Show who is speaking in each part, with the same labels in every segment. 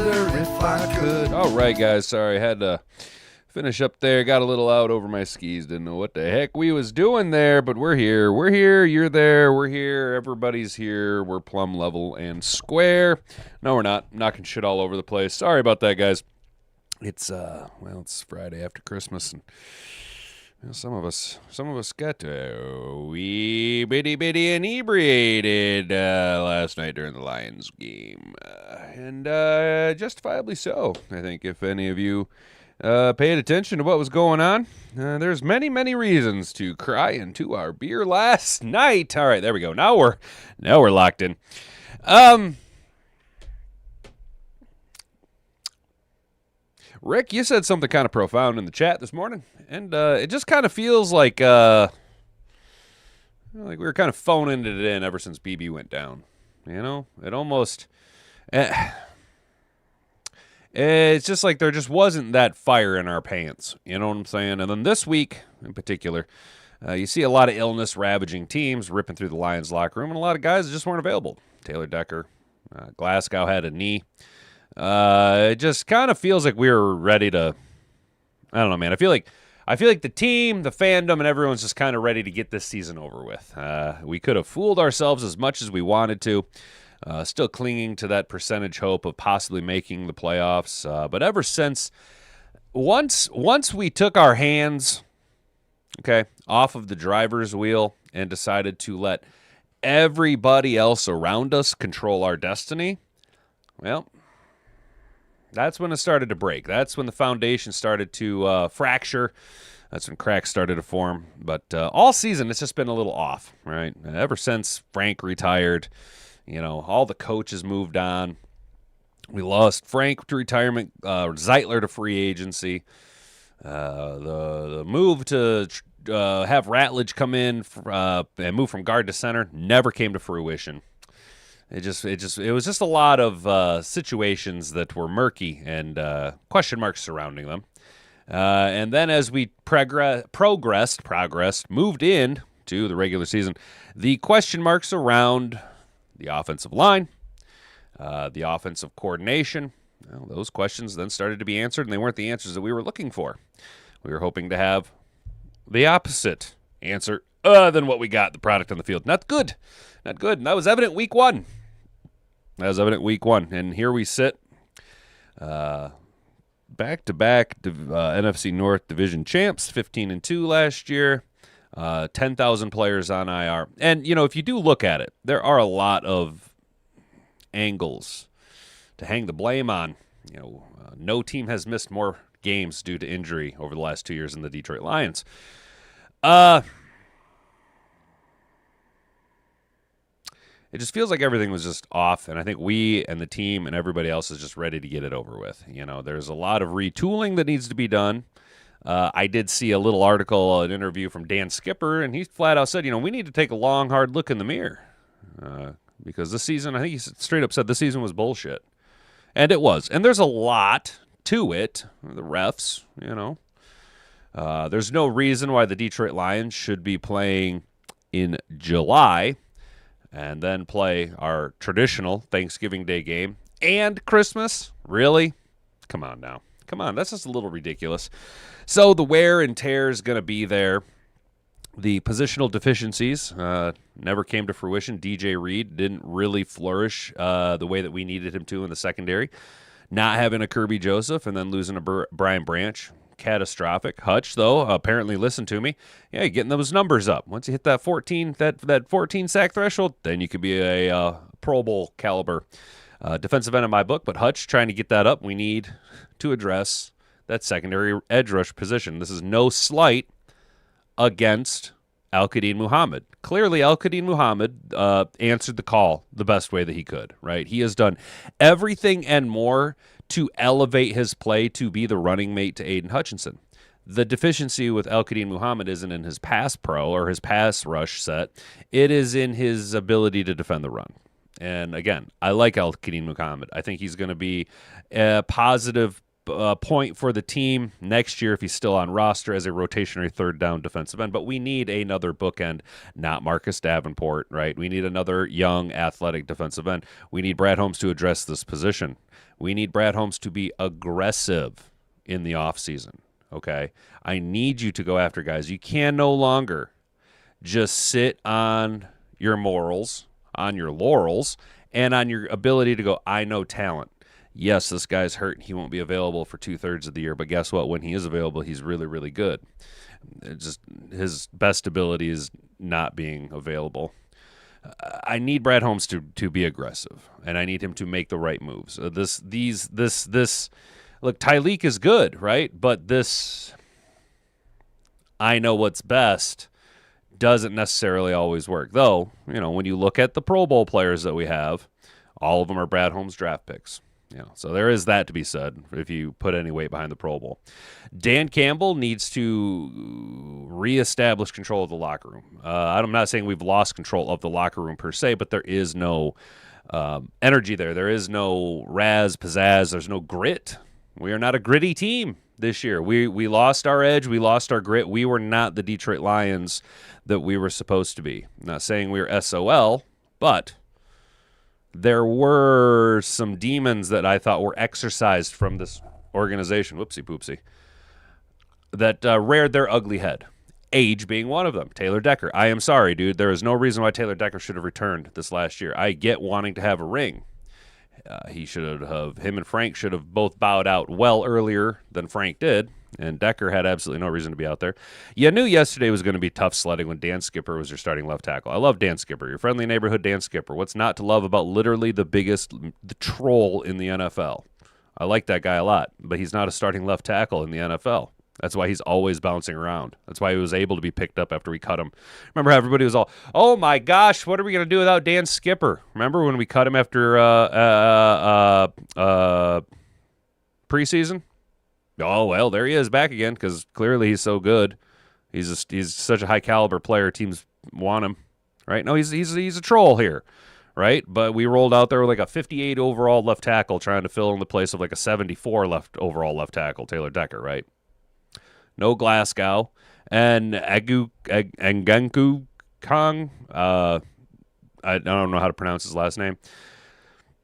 Speaker 1: wonder if I could.
Speaker 2: All right, guys. Sorry, I had to finish up there. Got a little out over my skis. Didn't know what the heck we was doing there, but we're here. We're here. You're there. We're here. Everybody's here. We're plumb level and square. No, we're not. Knocking shit all over the place. Sorry about that, guys. It's it's Friday after Christmas, and some of us got wee bitty inebriated last night during the Lions game, and justifiably so. I think if any of you paid attention to what was going on, there's many reasons to cry into our beer last night. All right, there we go. Now we're locked in. Rick, you said something kind of profound in the chat this morning, and it just kind of feels like we were kind of phoning it in ever since BB went down. You know, it almost it's just like there just wasn't that fire in our pants. You know what I'm saying? And then this week in particular, you see a lot of illness ravaging teams ripping through the Lions locker room, and a lot of guys just weren't available. Taylor Decker, Glasgow had a knee. It just kind of feels like we were ready to, I don't know, man. I feel like the team, the fandom, and everyone's just kind of ready to get this season over with. We could have fooled ourselves as much as we wanted to, still clinging to that percentage hope of possibly making the playoffs. But ever since, once we took our hands, off of the driver's wheel and decided to let everybody else around us control our destiny, well, that's when it started to break. That's when the foundation started to fracture. That's when cracks started to form. But all season, it's just been a little off, right? Ever since Frank retired, all the coaches moved on. We lost Frank to retirement, Zeitler to free agency. The move to have Ratledge come in and move from guard to center never came to fruition. It was just a lot of situations that were murky and question marks surrounding them. And then as we progressed, moved in to the regular season, the question marks around the offensive line, the offensive coordination, those questions then started to be answered, and they weren't the answers that we were looking for. We were hoping to have the opposite answer than what we got, the product on the field. Not good. And that was evident week one. And here we sit, back-to-back NFC North Division champs, 15-2 last year, 10,000 players on IR. And, if you do look at it, there are a lot of angles to hang the blame on. No team has missed more games due to injury over the last 2 years than the Detroit Lions. It just feels like everything was just off, and I think we and the team and everybody else is just ready to get it over with. There's a lot of retooling that needs to be done. I did see a little article, an interview from Dan Skipper, and he flat out said, we need to take a long, hard look in the mirror because this season, I think he straight up said this season was bullshit. And it was. And there's a lot to it. The refs, There's no reason why the Detroit Lions should be playing in July and then play our traditional Thanksgiving Day game and Christmas. Really? Come on now. Come on. That's just a little ridiculous. So the wear and tear is going to be there. The positional deficiencies never came to fruition. DJ Reed didn't really flourish the way that we needed him to in the secondary. Not having a Kirby Joseph and then losing a Brian Branch, catastrophic. Hutch, though, apparently listened to me. Yeah, getting those numbers up. Once you hit that 14 sack threshold, then you could be a Pro Bowl caliber defensive end in my book. But Hutch trying to get that up. We need to address that secondary edge rush position. This is no slight against Al-Qadim Muhammad. Clearly, Al-Qadim Muhammad answered the call the best way that he could, right? He has done everything and more to elevate his play to be the running mate to Aiden Hutchinson. The deficiency with Al-Qadim Muhammad isn't in his pass pro or his pass rush set. It is in his ability to defend the run. And again, I like Al-Qadim Muhammad. I think he's going to be a positive point for the team next year if he's still on roster as a rotationary third down defensive end. But we need another bookend, not Marcus Davenport, right? We need another young, athletic defensive end. We need Brad Holmes to address this position. We need Brad Holmes to be aggressive in the offseason, okay? I need you to go after guys. You can no longer just sit on your morals, on your laurels, and on your ability to go, I know talent. Yes, this guy's hurt and he won't be available for 2/3 of the year, but guess what? When he is available, he's really, really good. It's just his best ability is not being available. I need Brad Holmes to be aggressive, and I need him to make the right moves. Look, Tyleek is good, right? But this, I know what's best, doesn't necessarily always work. Though, when you look at the Pro Bowl players that we have, all of them are Brad Holmes draft picks. So there is that to be said if you put any weight behind the Pro Bowl. Dan Campbell needs to reestablish control of the locker room. I'm not saying we've lost control of the locker room per se, but there is no energy there. There is no pizzazz. There's no grit. We are not a gritty team this year. We lost our edge. We lost our grit. We were not the Detroit Lions that we were supposed to be. I'm not saying we were SOL, but there were some demons that I thought were exorcised from this organization, whoopsie poopsie, that reared their ugly head. Age being one of them. Taylor Decker. I am sorry, dude. There is no reason why Taylor Decker should have returned this last year. I get wanting to have a ring. Him and Frank should have both bowed out well earlier than Frank did, and Decker had absolutely no reason to be out there. You knew yesterday was going to be tough sledding when Dan Skipper was your starting left tackle. I love Dan Skipper, your friendly neighborhood Dan Skipper. What's not to love about literally the troll in the NFL? I like that guy a lot, but he's not a starting left tackle in the NFL. That's why he's always bouncing around. That's why he was able to be picked up after we cut him. Remember how everybody was all, oh my gosh, what are we going to do without Dan Skipper? Remember when we cut him after preseason? Oh, well, there he is back again because clearly he's so good. He's such a high-caliber player. Teams want him, right? No, he's a troll here, right? But we rolled out there with like a 58 overall left tackle trying to fill in the place of like a 74 overall left tackle, Taylor Decker, right? No Glasgow. And Ngannou Kong, I don't know how to pronounce his last name,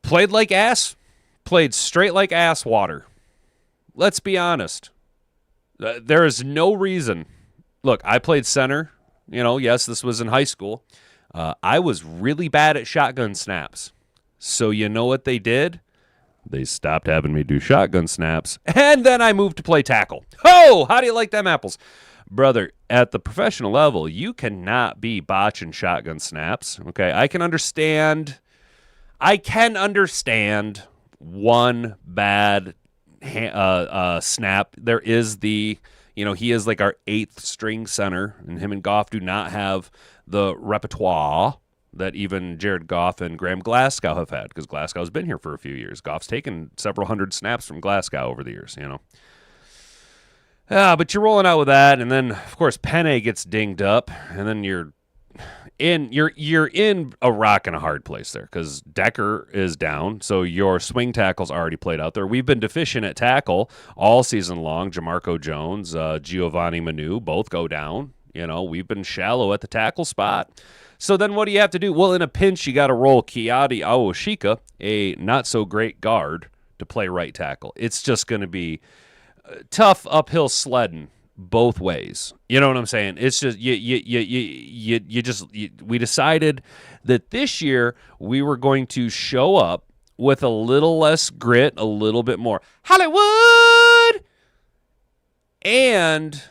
Speaker 2: played like ass, played straight like ass water. Let's be honest. There is no reason. Look, I played center. Yes, this was in high school. I was really bad at shotgun snaps. So you know what they did? They stopped having me do shotgun snaps, and then I moved to play tackle. Oh, how do you like them apples? Brother, at the professional level, you cannot be botching shotgun snaps, okay? I can understand one bad snap. There is he is like our 8th string center, and him and Goff do not have the repertoire that even Jared Goff and Graham Glasgow have had, because Glasgow's been here for a few years. Goff's taken several hundred snaps from Glasgow over the years, But you're rolling out with that, and then, of course, Penne gets dinged up, and then you're in a rock and a hard place there, because Decker is down, so your swing tackle's already played out there. We've been deficient at tackle all season long. Jamarco Jones, Giovanni Manu, both go down. We've been shallow at the tackle spot. So then what do you have to do? Well, in a pinch, you got to roll Kiadi Awoshika, a not-so-great guard, to play right tackle. It's just going to be tough uphill sledding both ways. You know what I'm saying? It's just we decided that this year we were going to show up with a little less grit, a little bit more Hollywood, and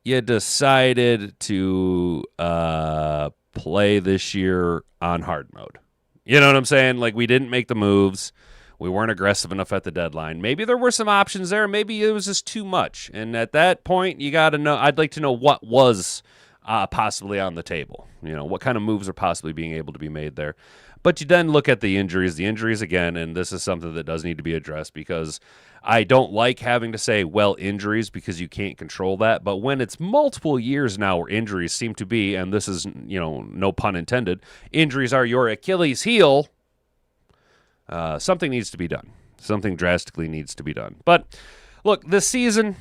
Speaker 2: you decided to play this year on hard mode. You know what I'm saying? Like, we didn't make the moves. We weren't aggressive enough at the deadline. Maybe there were some options there. Maybe it was just too much. And at that point, you got to know. I'd like to know what was possibly on the table. What kind of moves are possibly being able to be made there. But you then look at the injuries again, and this is something that does need to be addressed, because I don't like having to say, well, injuries, because you can't control that. But when it's multiple years now where injuries seem to be, and this is, no pun intended, injuries are your Achilles heel, something needs to be done. Something drastically needs to be done. But look, this season,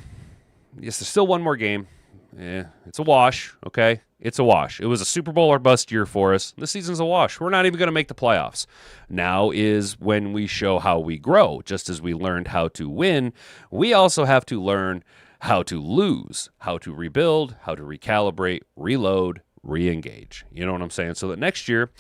Speaker 2: yes, there's still one more game. It's a wash, okay? It's a wash. It was a Super Bowl or bust year for us. This season's a wash. We're not even going to make the playoffs. Now is when we show how we grow. Just as we learned how to win, we also have to learn how to lose, how to rebuild, how to recalibrate, reload, re-engage. You know what I'm saying? So that next year,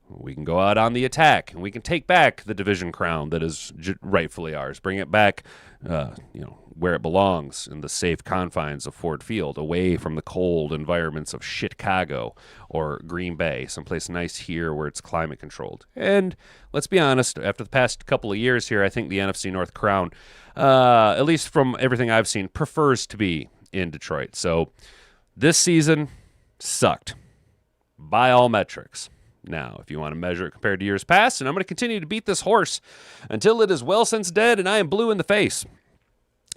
Speaker 2: we can go out on the attack, and we can take back the division crown that is rightfully ours. Bring it back, where it belongs, in the safe confines of Ford Field, away from the cold environments of Chicago or Green Bay, someplace nice here where it's climate controlled. And let's be honest, after the past couple of years here, I think the NFC North crown, at least from everything I've seen, prefers to be in Detroit. So this season sucked by all metrics. Now, if you want to measure it compared to years past, and I'm going to continue to beat this horse until it is well since dead and I am blue in the face.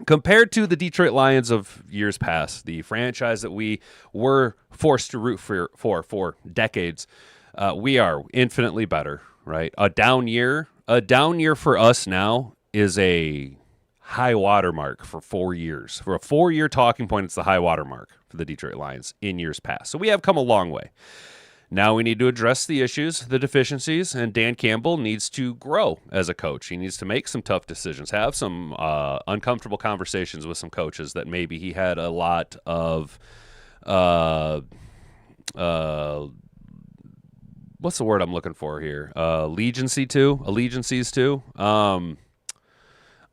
Speaker 2: Compared to the Detroit Lions of years past, the franchise that we were forced to root for decades, we are infinitely better, right? A down year for us now is a high water mark for 4 years. For a 4-year talking point, it's the high water mark for the Detroit Lions in years past. So we have come a long way. Now we need to address the issues, the deficiencies, and Dan Campbell needs to grow as a coach. He needs to make some tough decisions, have some uncomfortable conversations with some coaches that maybe he had a lot of, what's the word I'm looking for here? Allegiances to.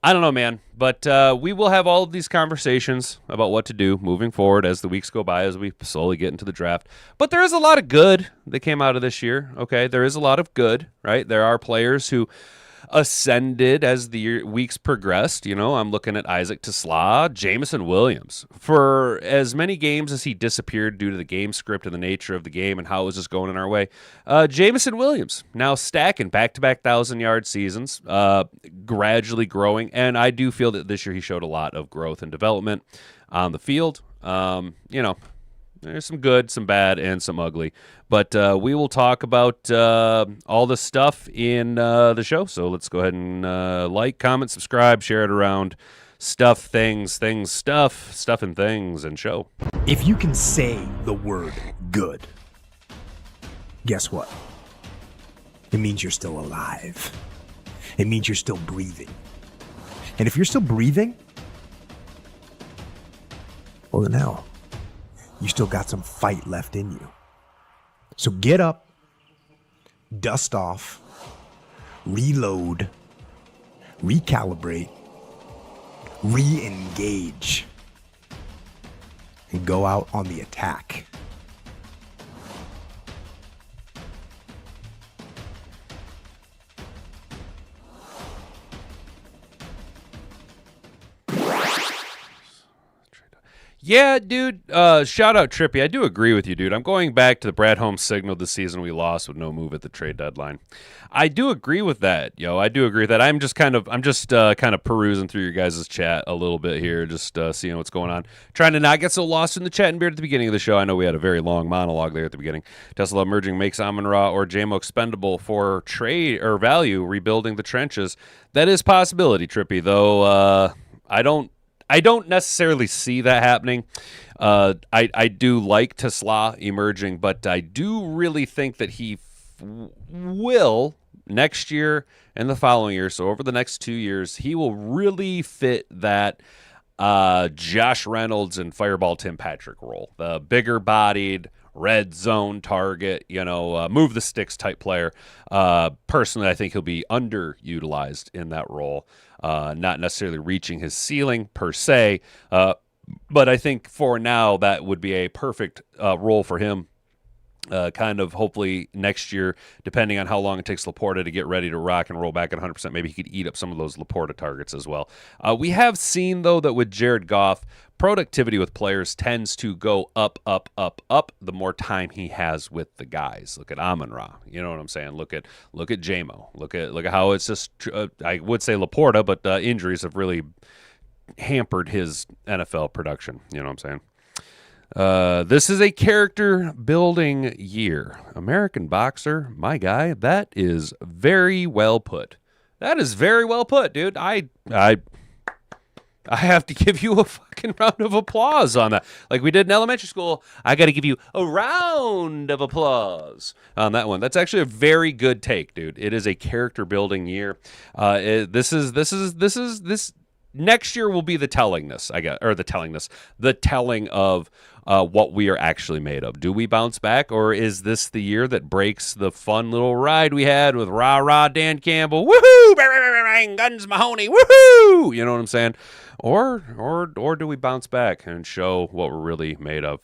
Speaker 2: I don't know, man, but we will have all of these conversations about what to do moving forward as the weeks go by, as we slowly get into the draft. But there is a lot of good that came out of this year, okay? There is a lot of good, right? There are players who ascended as the weeks progressed. You know, I'm looking at Isaac Tesla, Jameson Williams. For as many games as he disappeared due to the game script and the nature of the game and how it was just going in our way, Jameson Williams now stacking back-to-back 1,000-yard seasons, gradually growing. And I do feel that this year he showed a lot of growth and development on the field. There's some good, some bad, and some ugly. But we will talk about all the stuff in the show. So let's go ahead and like, comment, subscribe, share it around. Stuff, and things, and show.
Speaker 1: If you can say the word good, guess what? It means you're still alive. It means you're still breathing. And if you're still breathing, well, then hell, you still got some fight left in you. So get up, dust off, reload, recalibrate, re-engage, and go out on the attack.
Speaker 2: Yeah, dude. Shout out Trippy. I do agree with you, dude. I'm going back to the Brad Holmes signal this season we lost with no move at the trade deadline. I do agree with that, yo. I do agree with that. I'm just kind of perusing through your guys' chat a little bit here, just seeing what's going on. Trying to not get so lost in the chat and beard at the beginning of the show. I know we had a very long monologue there at the beginning. Tesla merging makes Amon-Ra or JMO expendable for trade or value, rebuilding the trenches. That is possibility, Trippy, though. I don't necessarily see that happening. I do like Tesla emerging, but I do really think that he will next year and the following year, so over the next 2 years, he will really fit that Josh Reynolds and Fireball Tim Patrick role. The bigger-bodied, red zone target, move the sticks type player. Personally, I think he'll be underutilized in that role. Not necessarily reaching his ceiling per se, but I think for now that would be a perfect role for him. Kind of hopefully next year, depending on how long it takes Laporta to get ready to rock and roll back at 100%, maybe he could eat up some of those Laporta targets as well. We have seen, though, that with Jared Goff, productivity with players tends to go up the more time he has with the guys. Look at Amon-Ra. You know what I'm saying? Look at JMO. Look at how it's just, I would say Laporta, but injuries have really hampered his NFL production. You know what I'm saying? This is a character building year. American boxer, my guy, that is very well put. That is very well put, dude. I have to give you a fucking round of applause on that. Like we did in elementary school, I got to give you a round of applause on that one. That's actually a very good take, dude. It is a character building year. This next year will be the tellingness, I guess, or the telling of what we are actually made of. Do we bounce back, or is this the year that breaks the fun little ride we had with rah Dan Campbell, woohoo, bang, Guns Mahoney, woohoo? You know what I'm saying? Or do we bounce back and show what we're really made of?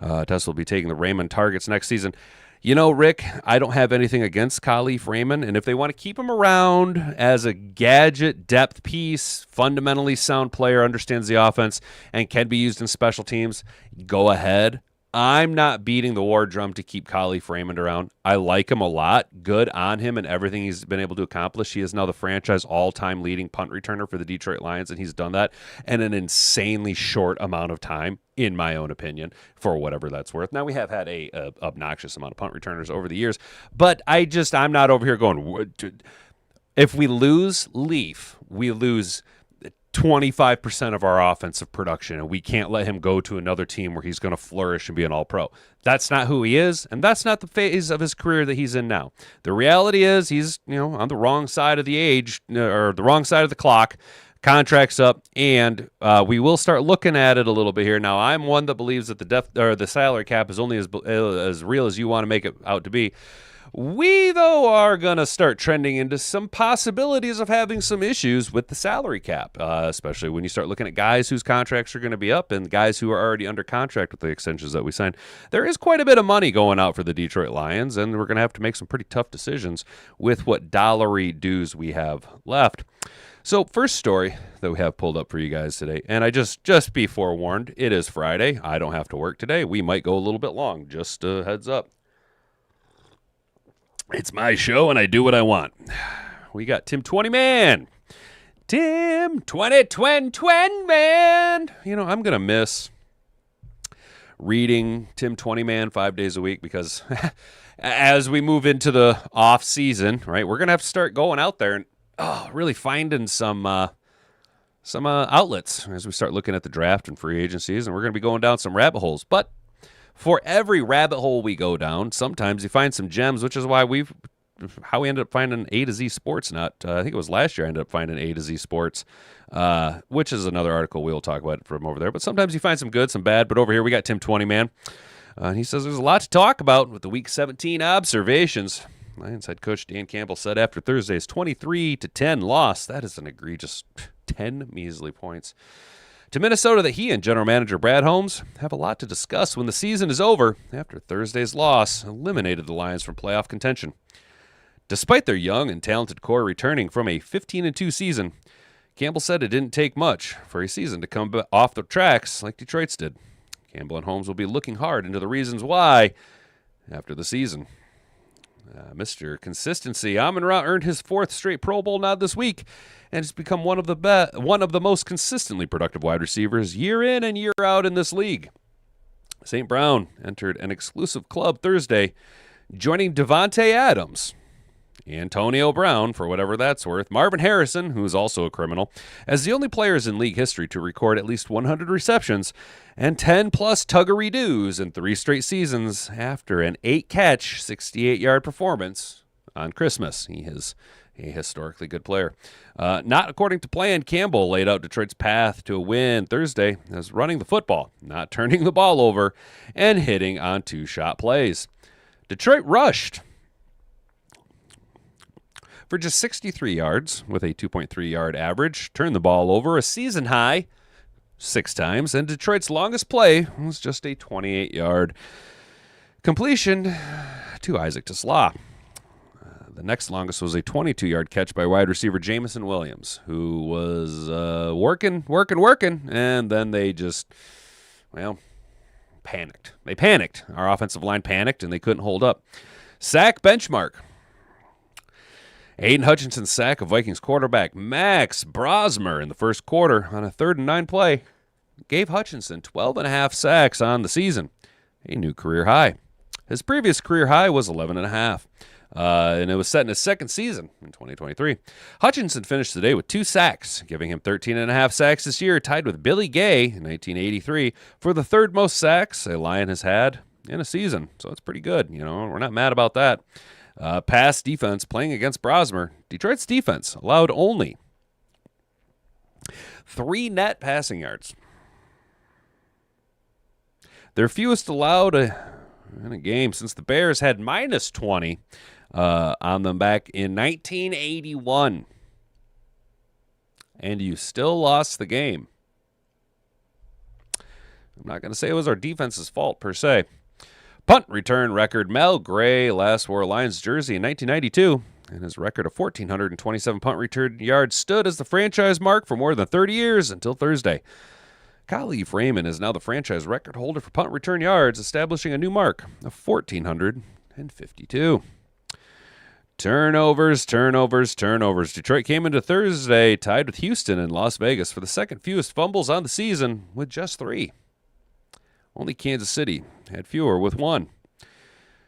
Speaker 2: Tesla will be taking the Raymond targets next season. You know, Rick, I don't have anything against Khalif Raymond, and if they want to keep him around as a gadget depth piece, fundamentally sound player, understands the offense, and can be used in special teams, go ahead. I'm not beating the war drum to keep Khalif Raymond around. I like him a lot. Good on him and everything he's been able to accomplish. He is now the franchise all-time leading punt returner for the Detroit Lions, and he's done that in an insanely short amount of time, in my own opinion, for whatever that's worth. Now, we have had a obnoxious amount of punt returners over the years, but I'm not over here going, if we lose Leaf, we lose 25% of our offensive production, and we can't let him go to another team where he's going to flourish and be an all-pro. That's not who he is, and that's not the phase of his career that he's in now. The reality is he's, on the wrong side of the age, or the wrong side of the clock. Contract's up, and we will start looking at it a little bit here. Now, I'm one that believes that the salary cap is only as real as you want to make it out to be. We, though, are going to start trending into some possibilities of having some issues with the salary cap, especially when you start looking at guys whose contracts are going to be up and guys who are already under contract with the extensions that we signed. There is quite a bit of money going out for the Detroit Lions, and we're going to have to make some pretty tough decisions with what dollary dues we have left. So, first story that we have pulled up for you guys today, and I just be forewarned, it is Friday. I don't have to work today. We might go a little bit long, just a heads up. It's my show, and I do what I want. We got Tim 20 Man. Tim 20 Man. I'm going to miss reading Tim 20 Man 5 days a week because as we move into the off season, right, we're going to have to start going out there and really finding some outlets as we start looking at the draft and free agencies, and we're going to be going down some rabbit holes. But for every rabbit hole we go down, sometimes you find some gems, which is why we ended up finding AtoZ Sports. I think it was last year I ended up finding AtoZ Sports, which is another article we'll talk about from over there. But sometimes you find some good, some bad. But over here we got Tim 20 Man. He says there's a lot to talk about with the Week 17 observations. Lions head coach Dan Campbell said after Thursday's 23-10 loss, that is an egregious 10 measly points to Minnesota, that he and general manager Brad Holmes have a lot to discuss when the season is over after Thursday's loss eliminated the Lions from playoff contention. Despite their young and talented core returning from a 15-2 season, Campbell said it didn't take much for a season to come off the tracks like Detroit's did. Campbell and Holmes will be looking hard into the reasons why after the season. Mr. Consistency, Amon-Ra earned his 4th straight Pro Bowl nod this week and has become one of the most consistently productive wide receivers year in and year out in this league. St. Brown entered an exclusive club Thursday, joining Devontae Adams, Antonio Brown, for whatever that's worth, Marvin Harrison, who is also a criminal, as the only players in league history to record at least 100 receptions and 10-plus tuggery-doos in 3 straight seasons after an 8-catch, 68-yard performance on Christmas. He is a historically good player. Not according to plan, Campbell laid out Detroit's path to a win Thursday as running the football, not turning the ball over, and hitting on 2-shot plays. Detroit rushed for just 63 yards with a 2.3-yard average, turned the ball over a season high 6 times, and Detroit's longest play was just a 28-yard completion to Isaac TeSlaa. The next longest was a 22-yard catch by wide receiver Jameson Williams, who was working, and then they just, panicked. They panicked. Our offensive line panicked, and they couldn't hold up. Sack benchmark. Aiden Hutchinson's sack of Vikings quarterback Max Brosmer in the first quarter on a 3rd and 9 play gave Hutchinson 12.5 sacks on the season, a new career high. His previous career high was 11.5. and it was set in his second season in 2023. Hutchinson finished the day with 2 sacks, giving him 13.5 sacks this year, tied with Billy Gay in 1983 for the third most sacks a Lion has had in a season. So it's pretty good. We're not mad about that. Pass defense playing against Brosmer. Detroit's defense allowed only 3 net passing yards. Their fewest allowed in a game since the Bears had minus 20 on them back in 1981. And you still lost the game. I'm not going to say it was our defense's fault per se. Punt return record. Mel Gray last wore a Lions jersey in 1992, and his record of 1,427 punt return yards stood as the franchise mark for more than 30 years until Thursday. Kyle Freeman is now the franchise record holder for punt return yards, establishing a new mark of 1,452. Turnovers. Detroit came into Thursday tied with Houston and Las Vegas for the second fewest fumbles on the season with just 3. Only Kansas City had fewer with 1.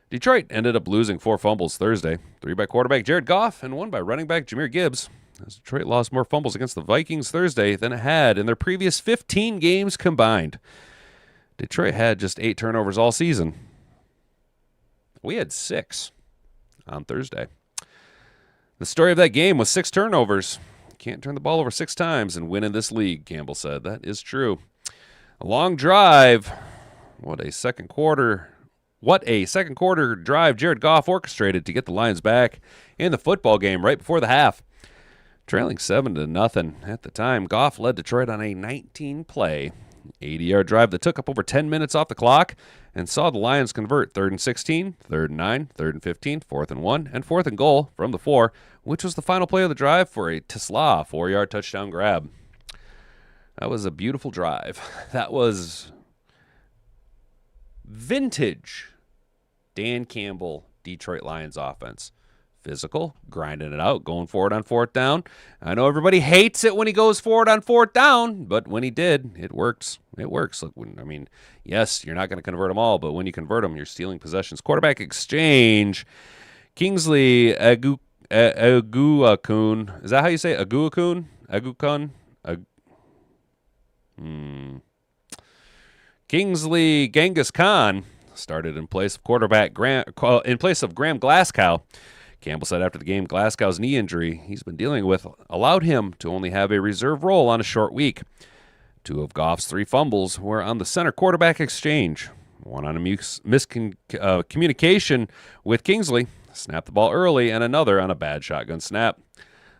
Speaker 2: Detroit ended up losing 4 fumbles Thursday, 3 by quarterback Jared Goff and 1 by running back Jahmyr Gibbs. As Detroit lost more fumbles against the Vikings Thursday than it had in their previous 15 games combined. Detroit had just 8 turnovers all season. We had 6 on Thursday. The story of that game was 6 turnovers. Can't turn the ball over 6 times and win in this league, Campbell said. That is true. A long drive. What a second quarter drive Jared Goff orchestrated to get the Lions back in the football game right before the half. Trailing 7-0 at the time, Goff led Detroit on a 19-play, 80-yard drive that took up over 10 minutes off the clock and saw the Lions convert 3rd and 16, 3rd and 9, 3rd and 15, 4th and 1, and 4th and goal from the 4, which was the final play of the drive for a Tesla 4-yard touchdown grab. That was a beautiful drive. That was vintage Dan Campbell Detroit Lions offense. Physical, grinding it out, going forward on 4th down. I know everybody hates it when he goes forward on 4th down, but when he did, it works. It works. Look, yes, you're not going to convert them all, but when you convert them, you're stealing possessions. Quarterback exchange. Kingsley Aguakun. Is that how you say it? Aguakun? Kingsley Genghis Khan started in place of Graham Glasgow. Campbell said after the game, Glasgow's knee injury he's been dealing with allowed him to only have a reserve role on a short week. 2 of Goff's 3 fumbles were on the center quarterback exchange. 1 on a miscommunication with Kingsley, snapped the ball early, and another on a bad shotgun snap.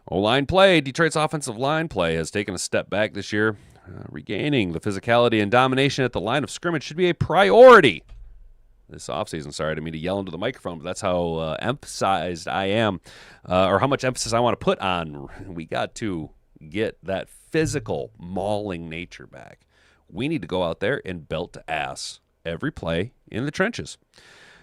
Speaker 2: O-line play. Detroit's offensive line play has taken a step back this year. Regaining the physicality and domination at the line of scrimmage should be a priority this offseason. Sorry, I didn't mean to yell into the microphone, but that's how emphasized I am, or how much emphasis I want to put on. We got to get that physical, mauling nature back. We need to go out there and belt to ass every play in the trenches.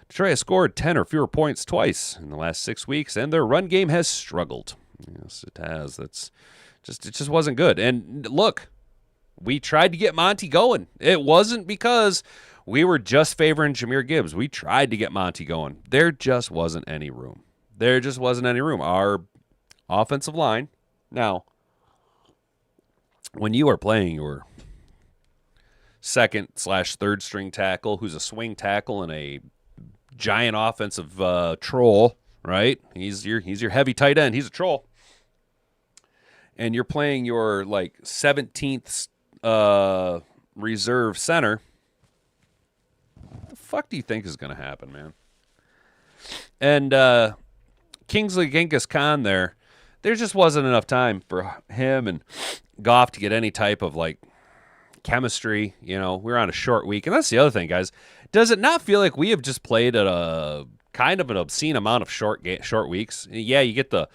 Speaker 2: Detroit has scored 10 or fewer points twice in the last 6 weeks, and their run game has struggled. Yes, it has. It just wasn't good. And look, we tried to get Monty going. It wasn't because we were just favoring Jahmyr Gibbs. We tried to get Monty going. There just wasn't any room. Our offensive line. Now, when you are playing your second/third string tackle, who's a swing tackle and a giant offensive troll, right? He's your heavy tight end. He's a troll. And you're playing your 17th reserve center. What the fuck do you think is going to happen, man? And Kingsley Genghis Khan there just wasn't enough time for him and Goff to get any type of chemistry. We're on a short week. And that's the other thing, guys. Does it not feel like we have just played at a kind of an obscene amount of short weeks? Yeah, you get the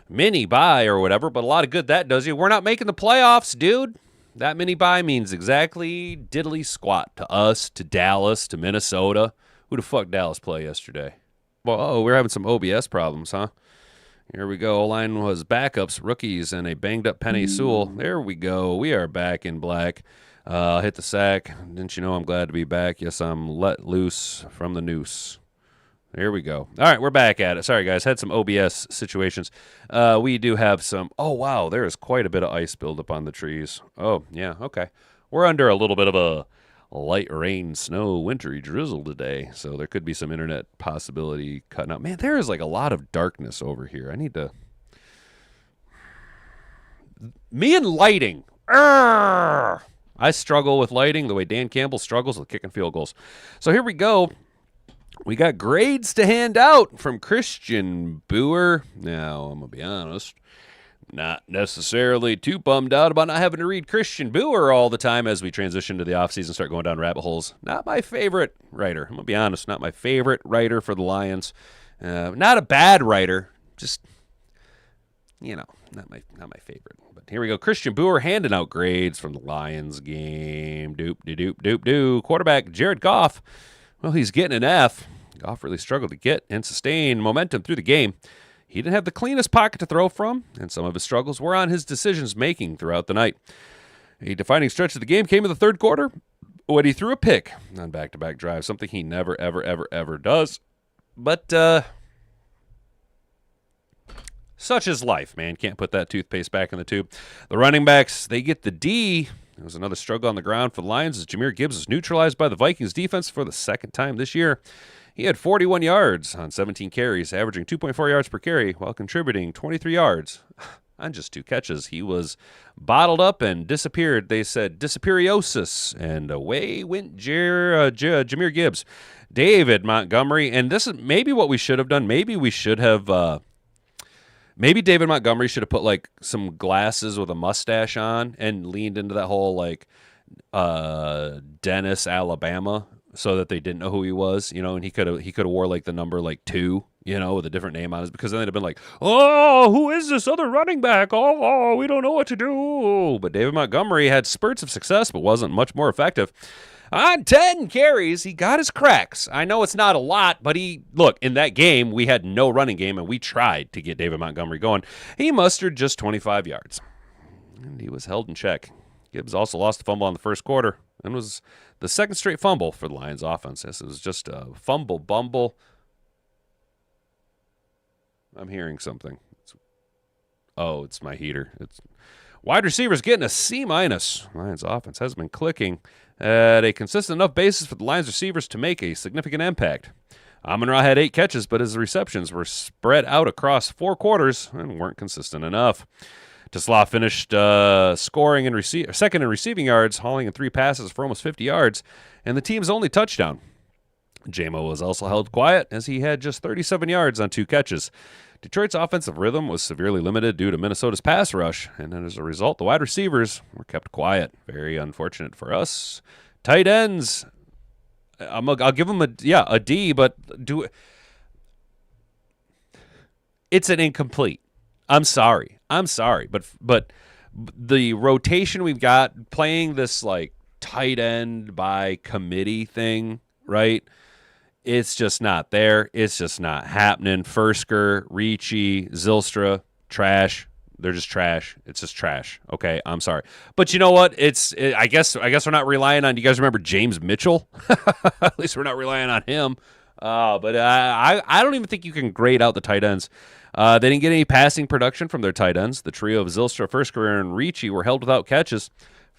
Speaker 2: mini bye or whatever, but a lot of good that does you. We're not making the playoffs, dude. That mini bye means exactly diddly squat to us, to Dallas, to Minnesota. Who the fuck Dallas play yesterday? Well, we're having some OBS problems, huh? Here we go. O-line was backups, rookies, and a banged-up Penny Sewell. There we go. We are back in black. Hit the sack. Didn't you know I'm glad to be back? Yes, I'm let loose from the noose. Here we go. All right, we're back at it. Sorry, guys. Had some OBS situations. We do have some. Oh, wow. There is quite a bit of ice buildup on the trees. Oh, yeah. Okay. We're under a little bit of a light rain, snow, wintry drizzle today. So there could be some internet possibility cutting out. Man, there is like a lot of darkness over here. I need to. Me and lighting. Arrgh! I struggle with lighting the way Dan Campbell struggles with kicking field goals. So here we go. We got grades to hand out from Christian Boer. Now, I'm going to be honest, not necessarily too bummed out about not having to read Christian Boer all the time as we transition to the offseason and start going down rabbit holes. Not my favorite writer. I'm going to be honest, not my favorite writer for the Lions. Not a bad writer, just, not my favorite. But here we go. Christian Boer handing out grades from the Lions game. Doop. Quarterback Jared Goff. Well, he's getting an F. Goff really struggled to get and sustain momentum through the game. He didn't have the cleanest pocket to throw from, and some of his struggles were on his decisions making throughout the night. A defining stretch of the game came in the third quarter when he threw a pick on back-to-back drives, something he never, ever does. But such is life, man. Can't put that toothpaste back in the tube. The running backs, they get the D. There was another struggle on the ground for the Lions as Jahmyr Gibbs was neutralized by the Vikings defense for the second time this year. He had 41 yards on 17 carries, averaging 2.4 yards per carry while contributing 23 yards on just 2 catches. He was bottled up and disappeared. They said disappeariosis, and away went Jahmyr Gibbs. David Montgomery, and this is maybe what we should have done. Maybe we should have maybe David Montgomery should have put like some glasses with a mustache on and leaned into that whole like Dennis, Alabama, so that they didn't know who he was, and he could have wore like the number like 2, with a different name on it, because then they'd have been like, oh, who is this other running back? Oh, we don't know what to do. But David Montgomery had spurts of success, but wasn't much more effective. On 10 carries, he got his cracks. I know it's not a lot, but in that game, we had no running game, and we tried to get David Montgomery going. He mustered just 25 yards, and he was held in check. Gibbs also lost a fumble in the first quarter, and was the second straight fumble for the Lions offense. This was just a fumble bumble. I'm hearing something. It's my heater. It's wide receivers getting a C-. Lions offense has been clicking at a consistent enough basis for the Lions receivers to make a significant impact. Amon-Ra had 8 catches, but his receptions were spread out across 4 quarters and weren't consistent enough. Tesla finished scoring and second in receiving yards, hauling in 3 passes for almost 50 yards, and the team's only touchdown. J-Mo was also held quiet as he had just 37 yards on 2 catches. Detroit's offensive rhythm was severely limited due to Minnesota's pass rush, and as a result, the wide receivers were kept quiet. Very unfortunate for us. Tight ends, I'll give them a D, but it's an incomplete. I'm sorry, but the rotation we've got playing this like tight end by committee thing, right? It's just not there. It's just not happening. Fursker, Ricci, Zylstra, trash. They're just trash. It's just trash. Okay, I'm sorry, but you know what? I guess we're not relying on. Do you guys remember James Mitchell? At least we're not relying on him. But I don't even think you can grade out the tight ends. They didn't get any passing production from their tight ends. The trio of Zylstra, Fursker, and Ricci were held without catches.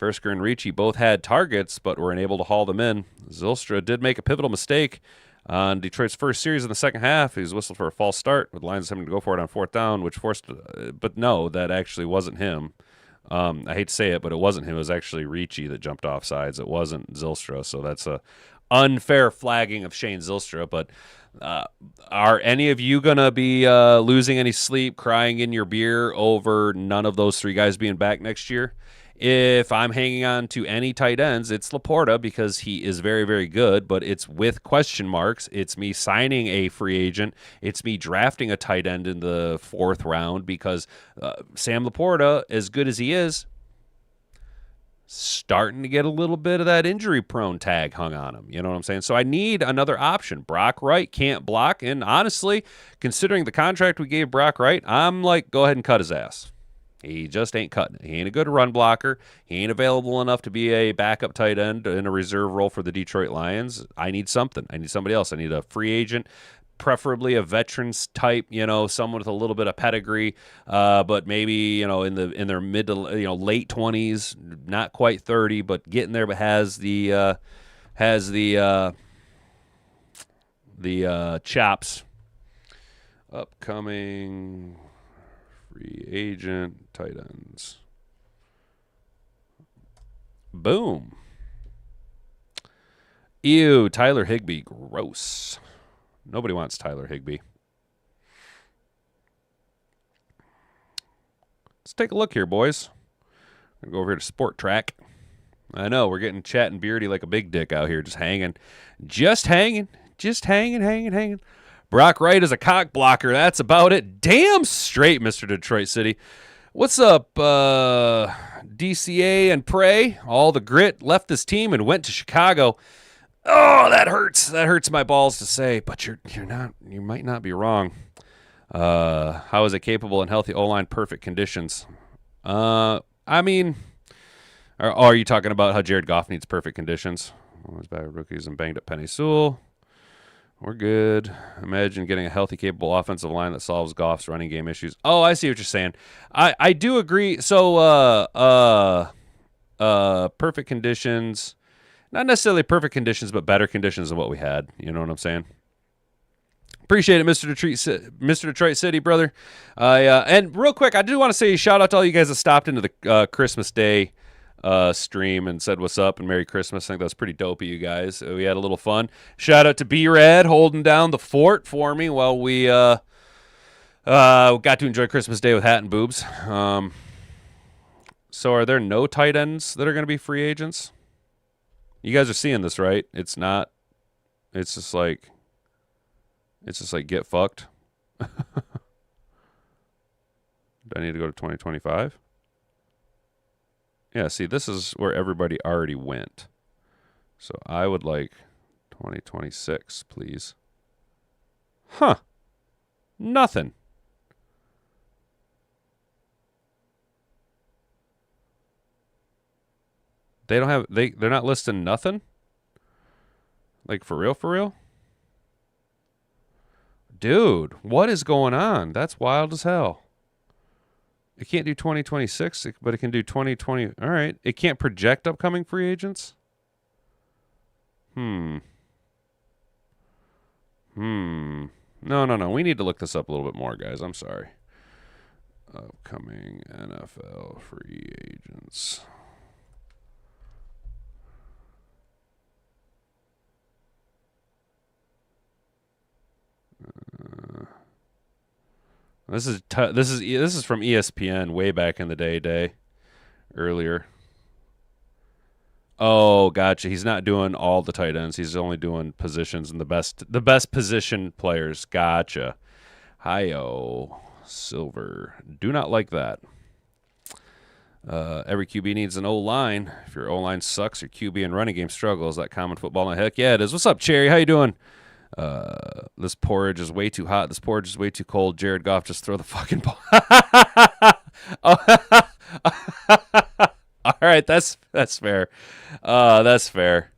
Speaker 2: Fursker and Ricci both had targets, but were unable to haul them in. Zylstra did make a pivotal mistake on Detroit's first series in the second half. He was whistled for a false start, with the Lions having to go for it on 4th down, which forced. But no, that actually wasn't him. I hate to say it, but it wasn't him. It was actually Ricci that jumped off sides. It wasn't Zylstra, so that's a unfair flagging of Shane Zylstra. But are any of you going to be losing any sleep, crying in your beer over none of those 3 guys being back next year? If I'm hanging on to any tight ends, it's Laporta because he is very, very good, but it's with question marks. It's me signing a free agent. It's me drafting a tight end in the 4th round because Sam Laporta, as good as he is, starting to get a little bit of that injury-prone tag hung on him. You know what I'm saying? So I need another option. Brock Wright can't block, and honestly, considering the contract we gave Brock Wright, I'm like, go ahead and cut his ass. He just ain't cutting it. He ain't a good run blocker. He ain't available enough to be a backup tight end in a reserve role for the Detroit Lions. I need something. I need somebody else. I need a free agent preferably a veterans type, someone with a little bit of pedigree, but maybe in their mid to late 20s, not quite 30, but getting there, but has the chops. Upcoming free agent tight ends. Boom. Ew, Tyler Higbee. Gross. Nobody wants Tyler Higbee. Let's take a look here, boys. I'm going to go over here to Sport Track. I know, we're getting chatting beardy like a big dick out here, just hanging. Just hanging. Brock Wright is a cock blocker. That's about it. Damn straight, Mr. Detroit City. What's up, DCA and Prey? All the grit left this team and went to Chicago. Oh, that hurts. That hurts my balls to say, but you might not be wrong. How is a capable and healthy O-line perfect conditions? Are you talking about how Jared Goff needs perfect conditions? Always bad rookies and banged up Penny Sewell. We're good. Imagine getting a healthy, capable offensive line that solves Goff's running game issues. Oh, I see what you're saying. I do agree. So, perfect conditions, not necessarily perfect conditions, but better conditions than what we had. You know what I'm saying? Appreciate it, Mr. Detroit City, brother. And real quick, I do want to say shout out to all you guys that stopped into the Christmas Day stream and said what's up and Merry Christmas. I think that was pretty dope of you guys. We had a little fun. Shout out to B-Rad holding down the fort for me while we got to enjoy Christmas Day with Hat and Boobs. So are there no tight ends that are going to be free agents? You guys are seeing this, right? It's just like get fucked. Do I need to go to 2025? Yeah, see, this is where everybody already went. So I would like 2026, please. Huh. Nothing. They don't have they're not listing nothing? Like for real? Dude, what is going on? That's wild as hell. It can't do 2026, but it can do 2020. All right. It can't project upcoming free agents? No. We need to look this up a little bit more, guys. I'm sorry. Upcoming NFL free agents. This is from ESPN way back in the day earlier. Oh, gotcha. He's not doing all the tight ends. He's only doing positions and the best position players. Gotcha. Hi-yo, Silver. Do not like that. Every QB needs an O-line. If your O-line sucks, your QB and running game struggles. That common football. Heck yeah, it is. What's up, Cherry? How you doing? This porridge is way too hot. This porridge is way too cold. Jared Goff, just throw the fucking ball. All right, that's fair. That's fair.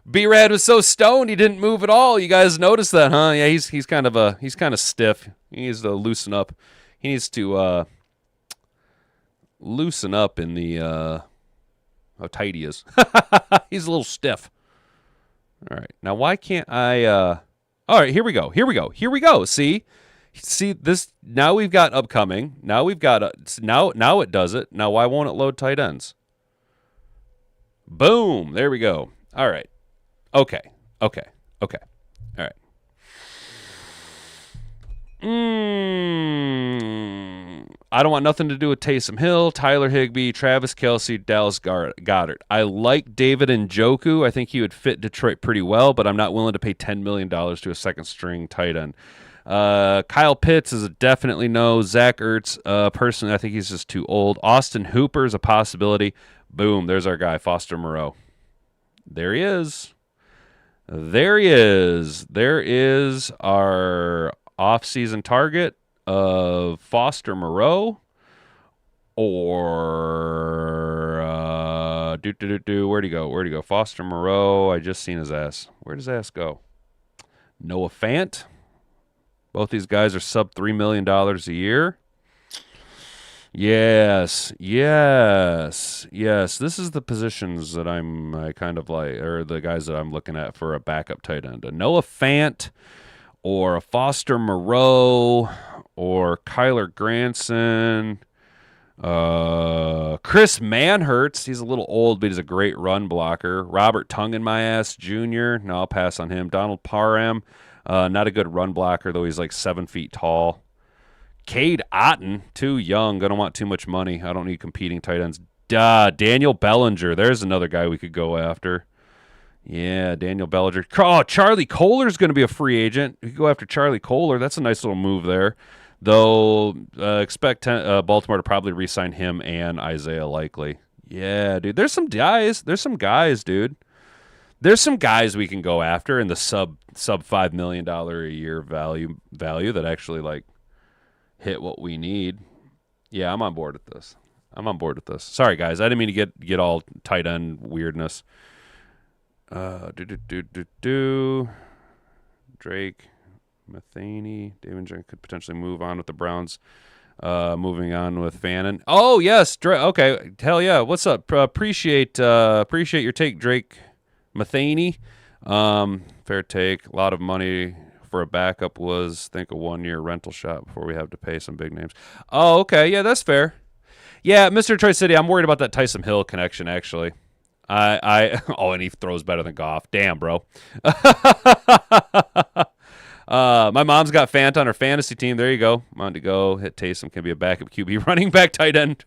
Speaker 2: B-Rad was so stoned he didn't move at all. You guys noticed that, huh? Yeah, he's kind of stiff. He needs to loosen up. He needs to loosen up in the how tight he is. He's a little stiff. All right. Now, why can't I? All right. Here we go. See this. Now we've got upcoming. Now we've got now it does it. Now why won't it load tight ends? Boom. There we go. All right. Okay. All right. I don't want nothing to do with Taysom Hill, Tyler Higbee, Travis Kelce, Dallas Goedert. I like David Njoku. I think he would fit Detroit pretty well, but I'm not willing to pay $10 million to a second-string tight end. Kyle Pitts is a definitely no. Zach Ertz, personally, I think he's just too old. Austin Hooper is a possibility. Boom, there's our guy, Foster Moreau. There he is. There is our off-season target of Foster Moreau, or where'd he go? Foster Moreau. I just seen his ass. Where'd his ass go? Noah Fant. Both these guys are sub $3 million a year. Yes. This is the positions that I kind of like, or the guys that I'm looking at for a backup tight end. A Noah Fant or a Foster Moreau or Kyler Granson. Chris Manhertz. He's a little old, but he's a great run blocker. Robert Tungenmayass Jr. No, I'll pass on him. Donald Parham. Not a good run blocker, though he's like 7 feet tall. Cade Otton, too young. Gonna want too much money. I don't need competing tight ends. Daniel Bellinger. There's another guy we could go after. Yeah, Daniel Bellinger. Oh, Charlie Kohler's going to be a free agent. We could go after Charlie Kohler. That's a nice little move there. Though, expect Baltimore to probably re-sign him and Isaiah Likely. Yeah, dude. There's some guys, dude. There's some guys we can go after in the sub $5 million a year value that actually like hit what we need. Yeah, I'm on board with this. Sorry, guys. I didn't mean to get all tight end weirdness. Drake, Matheny, David Jones could potentially move on with the Browns. Moving on with Fannin. Oh yes, okay. Hell yeah. What's up? Appreciate your take, Drake Matheny. Fair take. A lot of money for a backup was, I think, a 1-year rental shot before we have to pay some big names. Oh, okay. Yeah, that's fair. Yeah, Mr. Detroit City, I'm worried about that Taysom Hill connection, actually. And he throws better than Goff. Damn, bro. My mom's got Fant on her fantasy team. There you go. I'm on to go. Hit Taysom can be a backup QB, running back, tight end.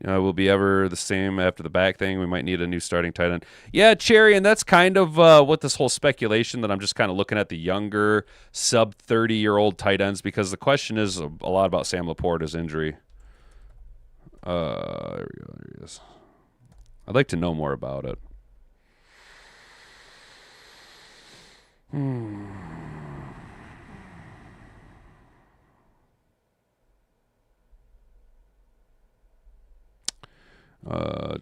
Speaker 2: Will be ever the same after the back thing. We might need a new starting tight end. Yeah, Cherry, and that's kind of what this whole speculation that I'm just kind of looking at the younger sub 30-year-old tight ends, because the question is a lot about Sam Laporta's injury. There we go. There he is. I'd like to know more about it.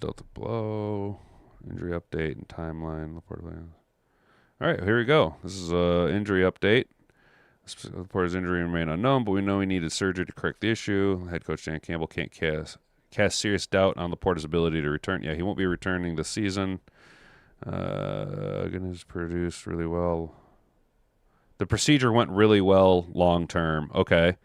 Speaker 2: Delta blow, injury update and timeline. All right, here we go. This is an injury update. Laporta's injury remained unknown, but we know he needed surgery to correct the issue. Head coach Dan Campbell can't cast serious doubt on Laporta's ability to return. Yeah, he won't be returning this season. Going to produce really well. The procedure went really well long term. Okay.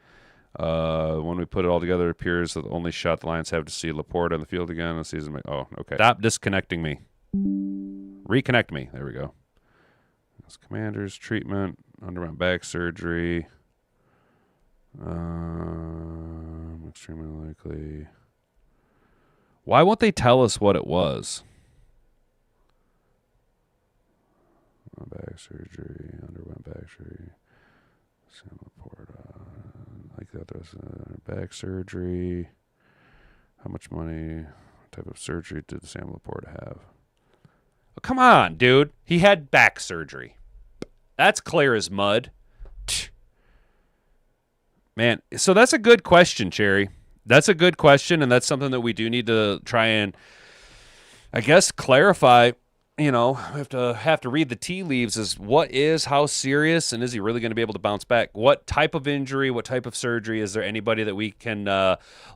Speaker 2: When we put it all together, it appears that the only shot the Lions have to see Laporta on the field again this season. Oh, okay. Stop disconnecting me. Reconnect me. There we go. That's Commanders treatment, underwent back surgery. Extremely likely. Why won't they tell us what it was? Back surgery, underwent back surgery. Sam Laporta. Like that, there's back surgery. How much money, what type of surgery did Sam Laporta have? Oh, come on, dude. He had back surgery. That's clear as mud. Man, so that's a good question, Cherry. That's a good question, and that's something that we do need to try and, I guess, clarify. We have to read the tea leaves. Is how serious, and is he really going to be able to bounce back? What type of injury, what type of surgery? Is there anybody that we can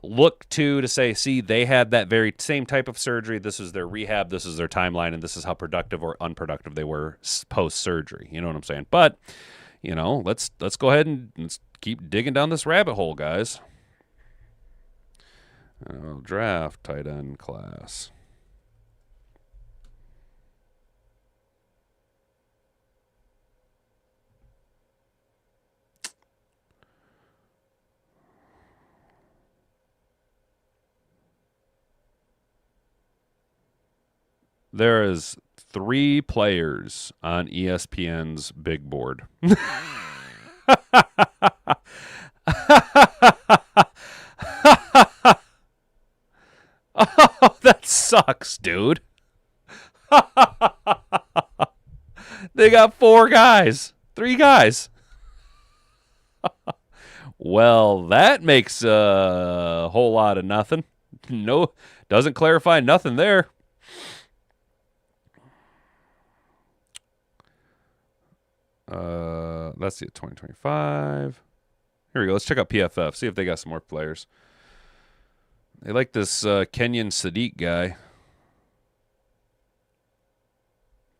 Speaker 2: look to say, see, they had that very same type of surgery. This is their rehab. This is their timeline, and this is how productive or unproductive they were post-surgery. You know what I'm saying? But, let's go ahead and let's keep digging down this rabbit hole, guys. Draft tight end class. There is 3 players on ESPN's big board. Oh, that sucks, dude. They got 4 guys. 3 guys. Well, that makes a whole lot of nothing. No, doesn't clarify nothing there. That's the 2025. Here we go. Let's check out PFF. See if they got some more players. They like this Kenyon Sadiq guy.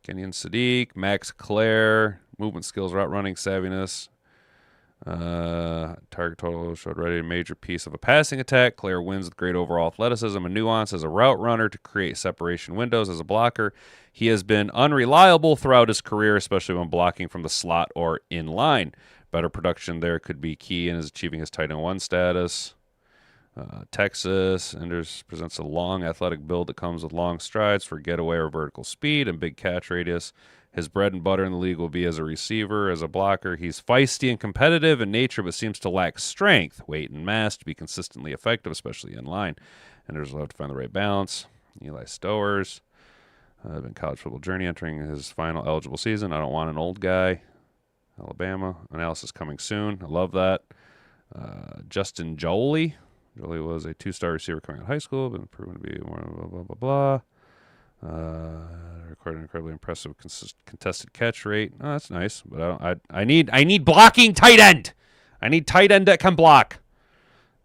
Speaker 2: Kenyon Sadiq, Max Clare, movement skills, route running, savviness. Target total showed ready a major piece of a passing attack. Claire wins with great overall athleticism and nuance as a route runner to create separation windows as a blocker. He has been unreliable throughout his career, especially when blocking from the slot or in line. Better production there could be key in his achieving his tight end 1 status. Texas Enders presents a long athletic build that comes with long strides for getaway or vertical speed and big catch radius. His bread and butter in the league will be as a receiver, as a blocker. He's feisty and competitive in nature, but seems to lack strength, weight, and mass to be consistently effective, especially in line. Enders will have to find the right balance. Eli Stowers, been college football journey entering his final eligible season. I don't want an old guy. Alabama analysis coming soon. I love that. Justin Jolie. Jolie was a 2-star receiver coming out of high school, been proven to be more blah, blah, blah, blah. Recorded an incredibly impressive contested catch rate. Oh, that's nice, but I need blocking tight end. I need tight end that can block.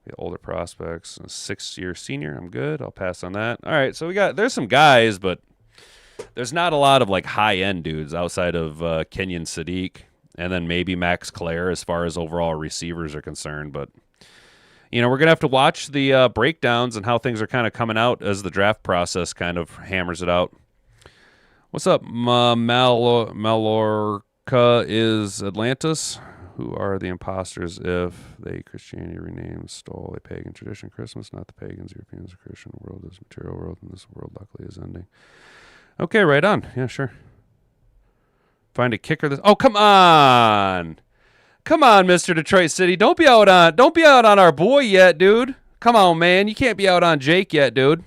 Speaker 2: The older prospects, a 6-year senior. I'm good. I'll pass on that. All right, so there's some guys, but there's not a lot of like high end dudes outside of Kenyon Sadiq and then maybe Max Clare as far as overall receivers are concerned, but. We're going to have to watch the breakdowns and how things are kind of coming out as the draft process kind of hammers it out. What's up, Mallorca is Atlantis? Who are the imposters if they Christianity renamed, stole a pagan tradition? Christmas, not the pagans, Europeans, the Christian world is material world, and this world luckily is ending. Okay, right on. Yeah, sure. Find a kicker. Oh, come on. Come on, Mr. Detroit City. Don't be out on our boy yet, dude. Come on, man. You can't be out on Jake yet, dude.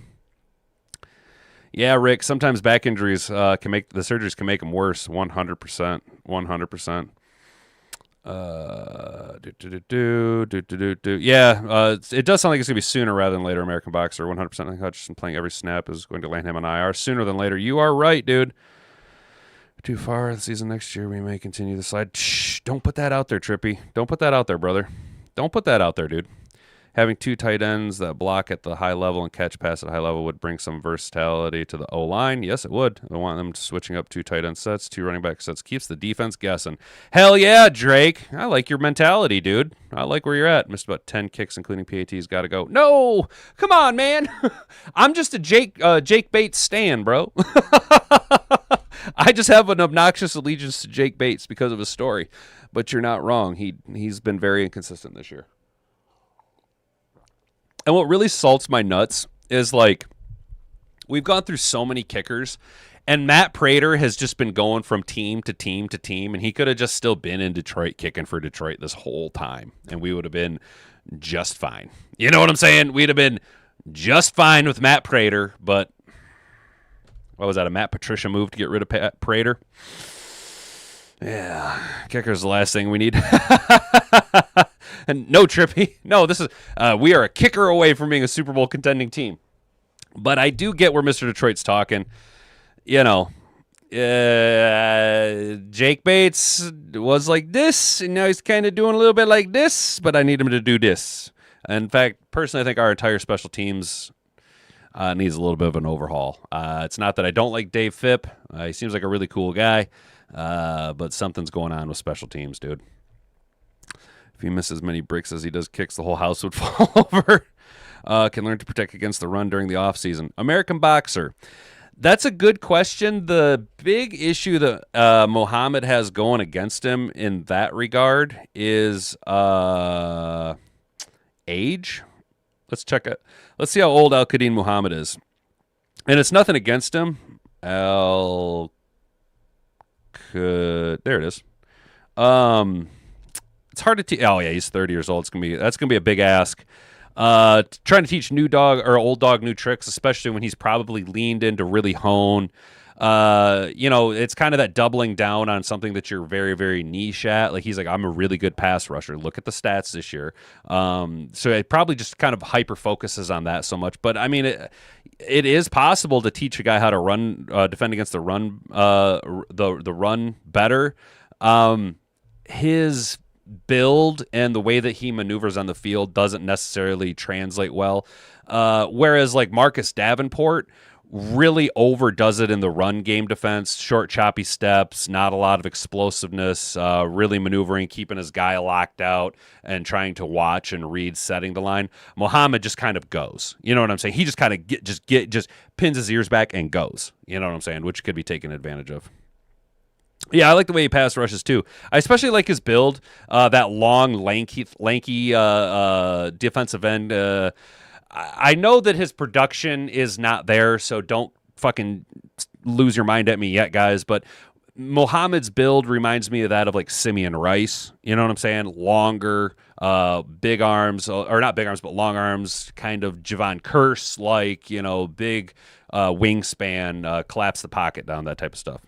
Speaker 2: Yeah, Rick, sometimes back injuries surgeries can make them worse. 100%. 100%. Yeah, it does sound like it's going to be sooner rather than later, American Boxer. 100%. I think Hutchinson playing every snap is going to land him on IR sooner than later. You are right, dude. Too far the season next year, we may continue the slide. Shh, don't put that out there, Trippy. Don't put that out there, brother. Don't put that out there, dude. Having 2 tight ends that block at the high level and catch pass at a high level would bring some versatility to the O-line. Yes, it would. I want them switching up 2 tight end sets, 2 running back sets. Keeps the defense guessing. Hell yeah, Drake. I like your mentality, dude. I like where you're at. Missed about 10 kicks, including PATs. Got to go. No! Come on, man. I'm just a Jake Bates stan, bro. I just have an obnoxious allegiance to Jake Bates because of his story. But you're not wrong. He's been very inconsistent this year. And what really salts my nuts is, like, we've gone through so many kickers, and Matt Prater has just been going from team to team to team, and he could have just still been in Detroit kicking for Detroit this whole time, and we would have been just fine. You know what I'm saying? We'd have been just fine with Matt Prater, but what was that, a Matt Patricia move to get rid of Prater? Yeah, kicker's the last thing we need. And no, Trippy. No, this is we are a kicker away from being a Super Bowl contending team. But I do get where Mr. Detroit's talking. Jake Bates was like this, and now he's kind of doing a little bit like this, but I need him to do this. In fact, personally, I think our entire special teams needs a little bit of an overhaul. It's not that I don't like Dave Phipp. He seems like a really cool guy, but something's going on with special teams, dude. If he misses as many bricks as he does kicks, the whole house would fall over. Can learn to protect against the run during the offseason. American Boxer. That's a good question. The big issue that Muhammad has going against him in that regard is age. Let's check it. Let's see how old Al-Qadim Muhammad is. And it's nothing against him. There it is. It's hard to teach. Oh yeah, he's 30 years old. That's gonna be a big ask. Trying to teach new dog or old dog new tricks, especially when he's probably leaned in to really hone. It's kind of that doubling down on something that you're very, very niche at. Like he's like, I'm a really good pass rusher. Look at the stats this year. So it probably just kind of hyper focuses on that so much. But I mean, it is possible to teach a guy how to run, defend against the run, the run better. His build and the way that he maneuvers on the field doesn't necessarily translate well. Whereas like Marcus Davenport really overdoes it in the run game defense, short choppy steps, not a lot of explosiveness, really maneuvering, keeping his guy locked out and trying to watch and read setting the line. Muhammad just kind of goes. You know what I'm saying? He just kind of just pins his ears back and goes. You know what I'm saying? Which could be taken advantage of. Yeah, I like the way he pass rushes too. I especially like his build, that long, lanky defensive end. I know that his production is not there, so don't fucking lose your mind at me yet, guys. But Muhammad's build reminds me of that of like Simeon Rice. You know what I'm saying? Longer, big arms, or not big arms, but long arms, kind of Javon Curse like, big wingspan, collapse the pocket down, that type of stuff.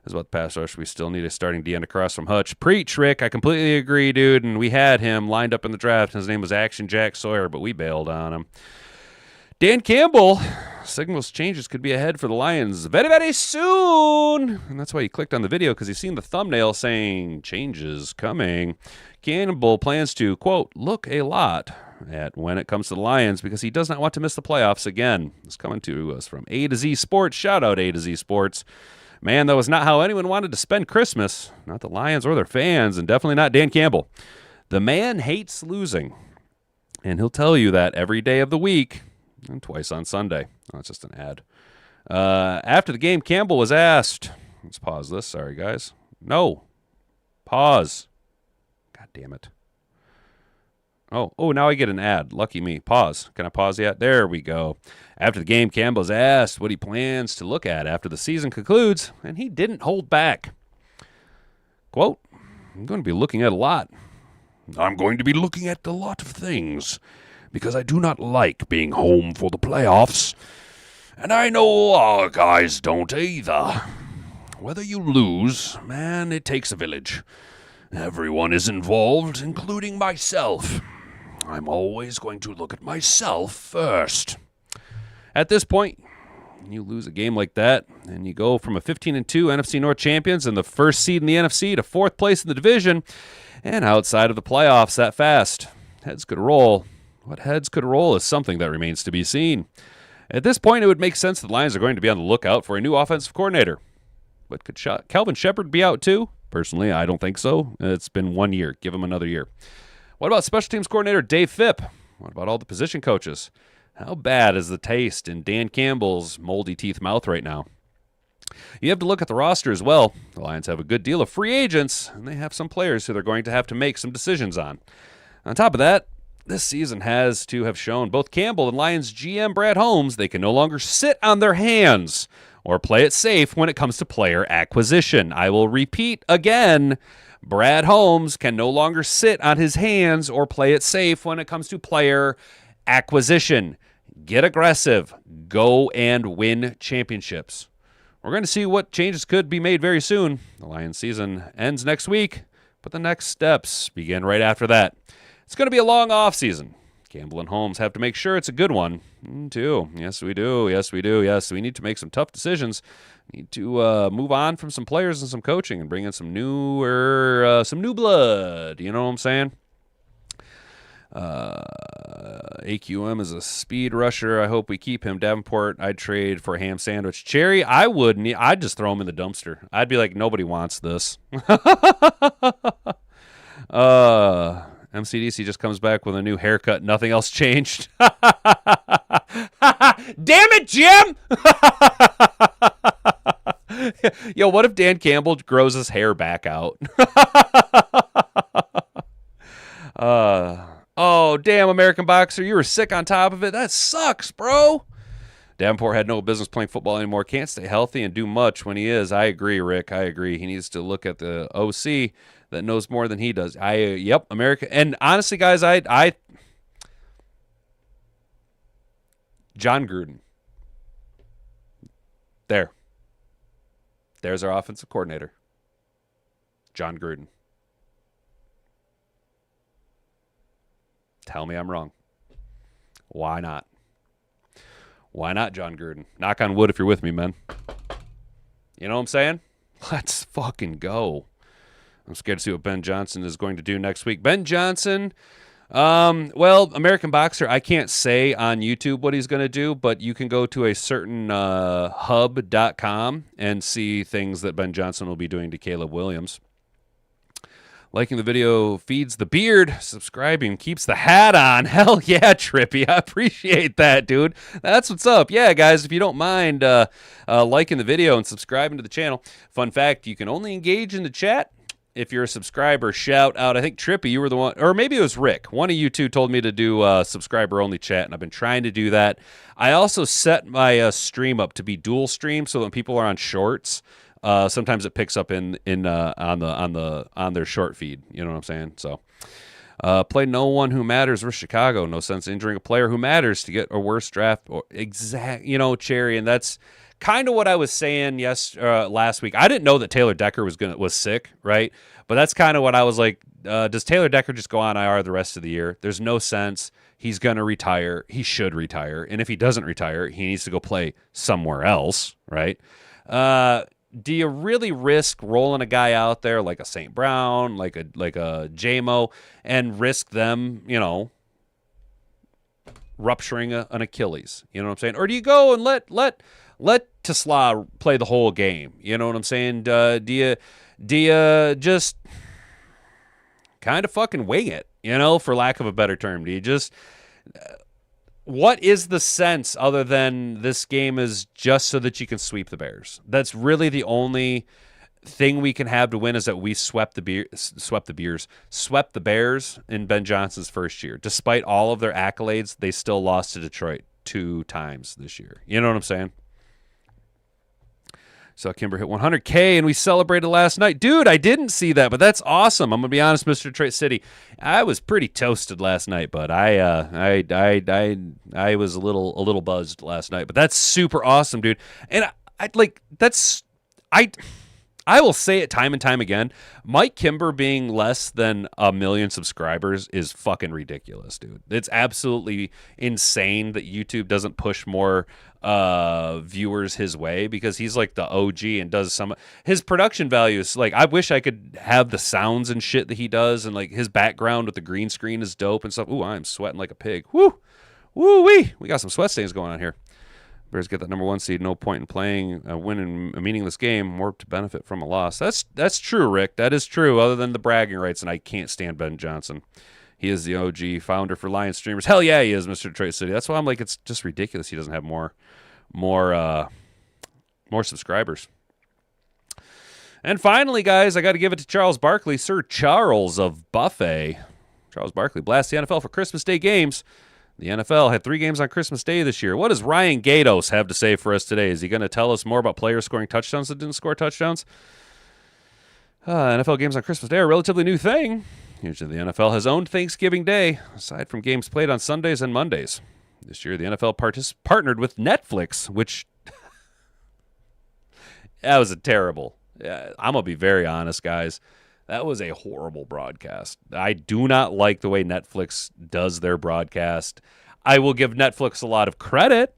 Speaker 2: Is about the pass rush. We still need a starting D end across from Hutch. Preach, Rick. I completely agree, dude. And we had him lined up in the draft. His name was Action Jack Sawyer, but we bailed on him. Dan Campbell. Signals changes could be ahead for the Lions very, very soon. And that's why he clicked on the video, because he's seen the thumbnail saying changes coming. Campbell plans to, quote, look a lot at when it comes to the Lions because he does not want to miss the playoffs again. It's coming to us from AtoZ Sports. Shout out AtoZ Sports. Man, that was not how anyone wanted to spend Christmas. Not the Lions or their fans, and definitely not Dan Campbell. The man hates losing, and he'll tell you that every day of the week and twice on Sunday. Oh, that's just an ad. After the game, Campbell was asked. Let's pause this. Sorry, guys. No. Pause. God damn it. Oh, now I get an ad. Lucky me. Pause. Can I pause yet? There we go. After the game, Campbell's asked what he plans to look at after the season concludes, and he didn't hold back. Quote, I'm going to be looking at a lot. I'm going to be looking at a lot of things because I do not like being home for the playoffs. And I know our guys don't either. Whether you lose, man, it takes a village. Everyone is involved, including myself. I'm always going to look at myself first. At this point, you lose a game like that, and you go from a 15-2 NFC North champions and the first seed in the NFC to fourth place in the division, and outside of the playoffs that fast. Heads could roll. What heads could roll is something that remains to be seen. At this point, it would make sense that the Lions are going to be on the lookout for a new offensive coordinator. But could Calvin Shepard be out too? Personally, I don't think so. It's been 1 year. Give him another year. What about special teams coordinator Dave Phipp? What about all the position coaches? How bad is the taste in Dan Campbell's moldy teeth mouth right now? You have to look at the roster as well. The Lions have a good deal of free agents, and they have some players who they're going to have to make some decisions on. On top of that, this season has to have shown both Campbell and Lions GM Brad Holmes they can no longer sit on their hands or play it safe when it comes to player acquisition. I will repeat again, Brad Holmes can no longer sit on his hands or play it safe when it comes to player acquisition. Get aggressive. Go and win championships. We're going to see what changes could be made very soon. The Lions season ends next week, but the next steps begin right after that. It's going to be a long offseason. Campbell and Holmes have to make sure it's a good one, too. Yes, we do. Yes, we do. Yes, we need to make some tough decisions. We need to move on from some players and some coaching and bring in some new blood. You know what I'm saying? AQM is a speed rusher. I hope we keep him. Davenport, I'd trade for a ham sandwich. Cherry, I wouldn't. I'd just throw him in the dumpster. I'd be like, nobody wants this. MCDC just comes back with a new haircut. Nothing else changed. Damn it, Jim! Yo, what if Dan Campbell grows his hair back out? Oh, damn, American Boxer, you were sick on top of it. That sucks, bro. Davenport had no business playing football anymore. Can't stay healthy and do much when he is. I agree, Rick. I agree. He needs to look at the OC that knows more than he does. Yep, America. And honestly, guys, John Gruden. There's our offensive coordinator. John Gruden. Tell me I'm wrong. Why not? Why not John Gruden? Knock on wood if you're with me, man. You know what I'm saying? Let's fucking go. I'm scared to see what Ben Johnson is going to do next week. Ben Johnson, well, American Boxer, I can't say on YouTube what he's going to do, but you can go to a certain hub.com and see things that Ben Johnson will be doing to Caleb Williams. Liking the video feeds the beard. Subscribing keeps the hat on. Hell yeah, Trippy. I appreciate that, dude. That's what's up. Yeah, guys, if you don't mind liking the video and subscribing to the channel. Fun fact, you can only engage in the chat if you're a subscriber. Shout out. I think, Trippy, you were the one, or maybe it was Rick. One of you two told me to do subscriber-only chat, and I've been trying to do that. I also set my stream up to be dual stream, so when people are on shorts, sometimes it picks up on their short feed. You know what I'm saying? So, play no one who matters versus Chicago. No sense injuring a player who matters to get a worse draft. Or Cherry, and that's kind of what I was saying last week. I didn't know that Taylor Decker was sick, right? But that's kind of what I was like. Does Taylor Decker just go on IR the rest of the year? There's no sense. He's gonna retire. He should retire, and if he doesn't retire, he needs to go play somewhere else, right? Do you really risk rolling a guy out there like a St. Brown, like a JMO, and risk them, rupturing an Achilles? You know what I'm saying? Or do you go and let Tesla play the whole game? You know what I'm saying? Do you just kind of fucking wing it? For lack of a better term, do you just? What is the sense other than this game is just so that you can sweep the Bears? That's really the only thing we can have to win, is that we swept the Bears in Ben Johnson's first year. Despite all of their accolades, they still lost to Detroit 2 times this year. You know what I'm saying? So Kimber hit 100K, and we celebrated last night. Dude, I didn't see that, but that's awesome. I'm going to be honest, Mr. Detroit City. I was pretty toasted last night, but I was a little buzzed last night. But that's super awesome, dude. And I will say it time and time again. Mike Kimber being less than 1 million subscribers is fucking ridiculous, dude. It's absolutely insane that YouTube doesn't push more viewers his way, because he's like the OG and does his production values. Like, I wish I could have the sounds and shit that he does, and like his background with the green screen is dope and stuff. Ooh, I'm sweating like a pig. Woo wee. We got some sweat stains going on here. Bears get that number 1 seed. No point in playing winning a meaningless game. More to benefit from a loss. That's true, Rick. That is true. Other than the bragging rights, and I can't stand Ben Johnson. He is the OG founder for Lion Streamers. Hell yeah, he is, Mr. Detroit City. That's why I'm like, it's just ridiculous he doesn't have more subscribers. And finally, guys, I got to give it to Charles Barkley, Sir Charles of Buffet. Charles Barkley blasts the NFL for Christmas Day games. The NFL had 3 games on Christmas Day this year. What does Ryan Gatos have to say for us today? Is he going to tell us more about players scoring touchdowns that didn't score touchdowns? NFL games on Christmas Day are a relatively new thing. Usually the NFL has owned Thanksgiving Day, aside from games played on Sundays and Mondays. This year, the NFL partnered with Netflix, which that was a terrible. I'm going to be very honest, guys. That was a horrible broadcast. I do not like the way Netflix does their broadcast. I will give Netflix a lot of credit.